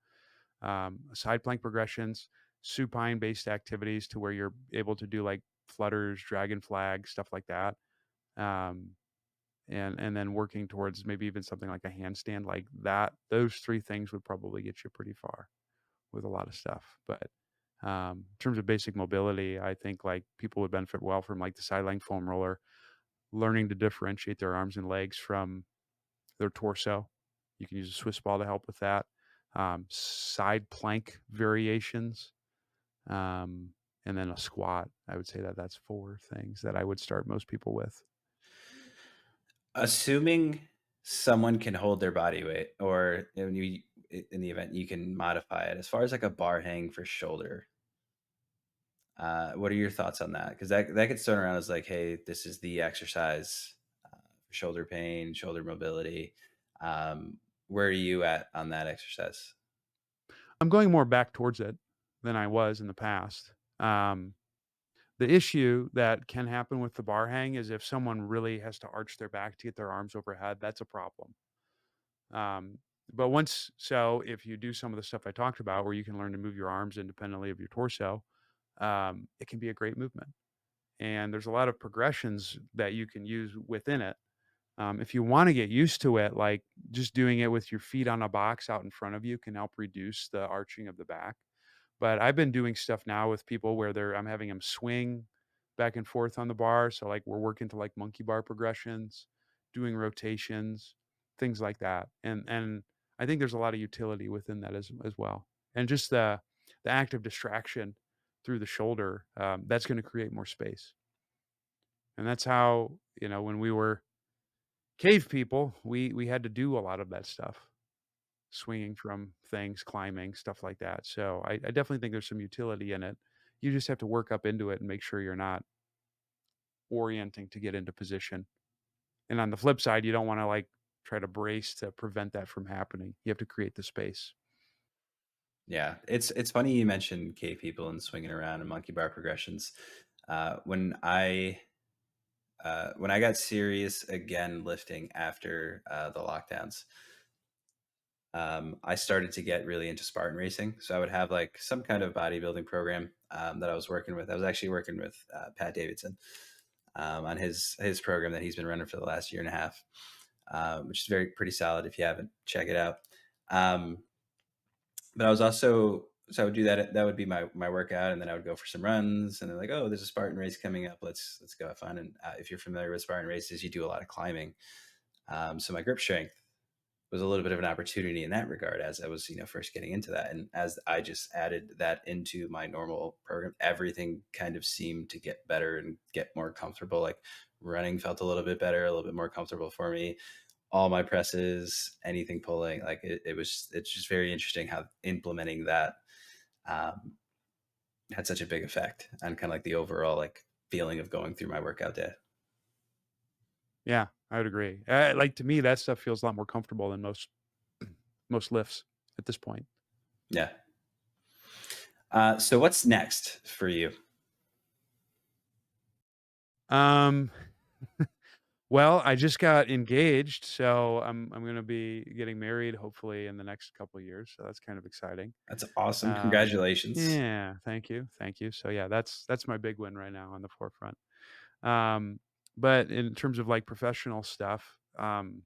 Side plank progressions, supine based activities to where you're able to do like flutters, dragon flags, stuff like that. Um, and then working towards maybe even something like a handstand like that. Those three things would probably get you pretty far with a lot of stuff. But in terms of basic mobility, I think like people would benefit well from like the sideline foam roller, learning to differentiate their arms and legs from their torso. You can use a Swiss ball to help with that. Side plank variations, um, and then a squat. I would say that that's 4 things that I would start most people with. Assuming someone can hold their body weight, or in the event you can modify it, as far as like a bar hang for shoulder, what are your thoughts on that? Because that gets thrown around as like, hey, this is the exercise for shoulder pain, shoulder mobility. Um, where are you at on that exercise? I'm going more back towards it than I was in the past. The issue that can happen with the bar hang is if someone really has to arch their back to get their arms overhead, that's a problem. But if you do some of the stuff I talked about where you can learn to move your arms independently of your torso, it can be a great movement. And there's a lot of progressions that you can use within it. If you want to get used to it, like just doing it with your feet on a box out in front of you can help reduce the arching of the back. But I've been doing stuff now with people where I'm having them swing back and forth on the bar. So like we're working to like monkey bar progressions, doing rotations, things like that. And I think there's a lot of utility within that as well. And just the active distraction through the shoulder, that's going to create more space. And that's how, when we were cave people, we had to do a lot of that stuff, swinging from things, climbing, stuff like that. So I definitely think there's some utility in it. You just have to work up into it and make sure you're not orienting to get into position. And on the flip side, you don't want to like try to brace to prevent that from happening. You have to create the space. Yeah, it's funny you mentioned cave people and swinging around and monkey bar progressions. Uh, when I when I got serious again lifting after the lockdowns, I started to get really into Spartan racing. So I would have like some kind of bodybuilding program that I was working with. I was actually working with Pat Davidson on his program that he's been running for the last year and a half, which is very pretty solid. If you haven't, check it out. Um, but I was also so I would do that. That would be my workout, and then I would go for some runs. And they're like, "Oh, there's a Spartan race coming up. Let's go have fun." And if you're familiar with Spartan races, you do a lot of climbing. So my grip strength was a little bit of an opportunity in that regard as I was, first getting into that. And as I just added that into my normal program, everything kind of seemed to get better and get more comfortable. Like running felt a little bit better, a little bit more comfortable for me. All my presses, anything pulling, like it's just very interesting how implementing that um, had such a big effect on kind of like the overall like feeling of going through my workout day. Yeah, I would agree. Like to me, that stuff feels a lot more comfortable than most lifts at this point. Yeah. So what's next for you? Um, well, I just got engaged, so I'm gonna be getting married hopefully in the next couple of years. So that's kind of exciting. That's awesome. Um, Congratulations. yeah, thank you. So yeah, that's my big win right now on the forefront. Um, but in terms of like professional stuff, I'm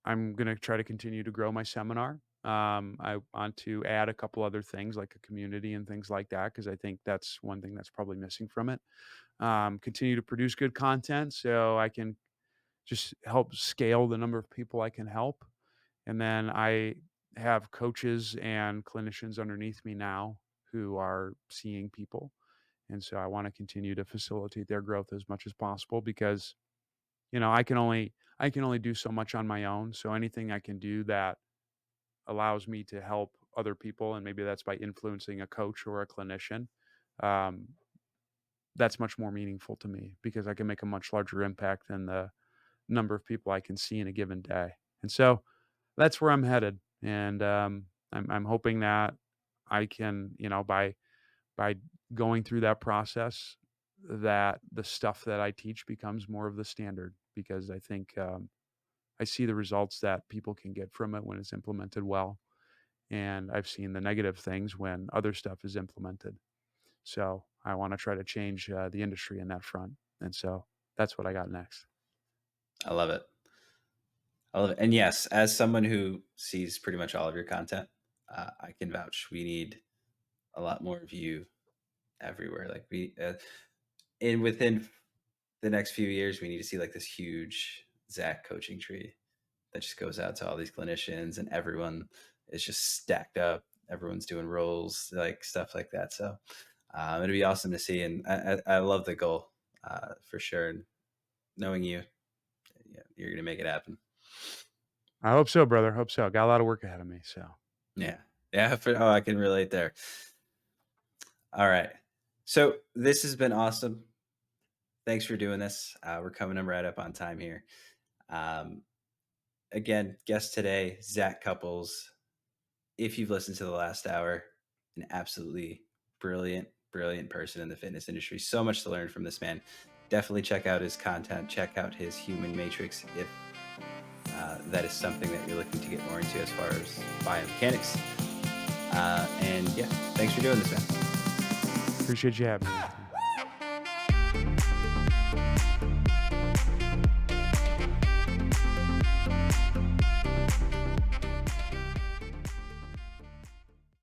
gonna try to continue to grow my seminar. I want to add a couple other things like a community and things like that because I think that's one thing that's probably missing from it. Continue to produce good content so I can just help scale the number of people I can help. And then I have coaches and clinicians underneath me now who are seeing people. And so I want to continue to facilitate their growth as much as possible because, I can only do so much on my own. So anything I can do that allows me to help other people, and maybe that's by influencing a coach or a clinician, um, that's much more meaningful to me because I can make a much larger impact than the number of people I can see in a given day. And so that's where I'm headed. And I'm hoping that I can, by going through that process, that the stuff that I teach becomes more of the standard because I think I see the results that people can get from it when it's implemented well. And I've seen the negative things when other stuff is implemented. So I want to try to change the industry in that front. And so that's what I got next. I love it. I love it. And yes, as someone who sees pretty much all of your content, I can vouch. We need a lot more of you everywhere. Like and within the next few years, we need to see like this huge Zach coaching tree that just goes out to all these clinicians, and everyone is just stacked up. Everyone's doing roles, like stuff like that. So it'd be awesome to see, and I love the goal for sure. And knowing you, yeah, you're gonna make it happen. I hope so, brother. Hope so. Got a lot of work ahead of me. So Yeah, yeah. Oh, I can relate there. All right, so this has been awesome. Thanks for doing this. We're coming in right up on time here. Um, again, guest today, Zach Cupples. If you've listened to the last hour, an absolutely brilliant, brilliant person in the fitness industry. So much to learn from this man. Definitely check out his content. Check out his Human Matrix if that is something that you're looking to get more into as far as biomechanics. And yeah, thanks for doing this, man. Appreciate you having me.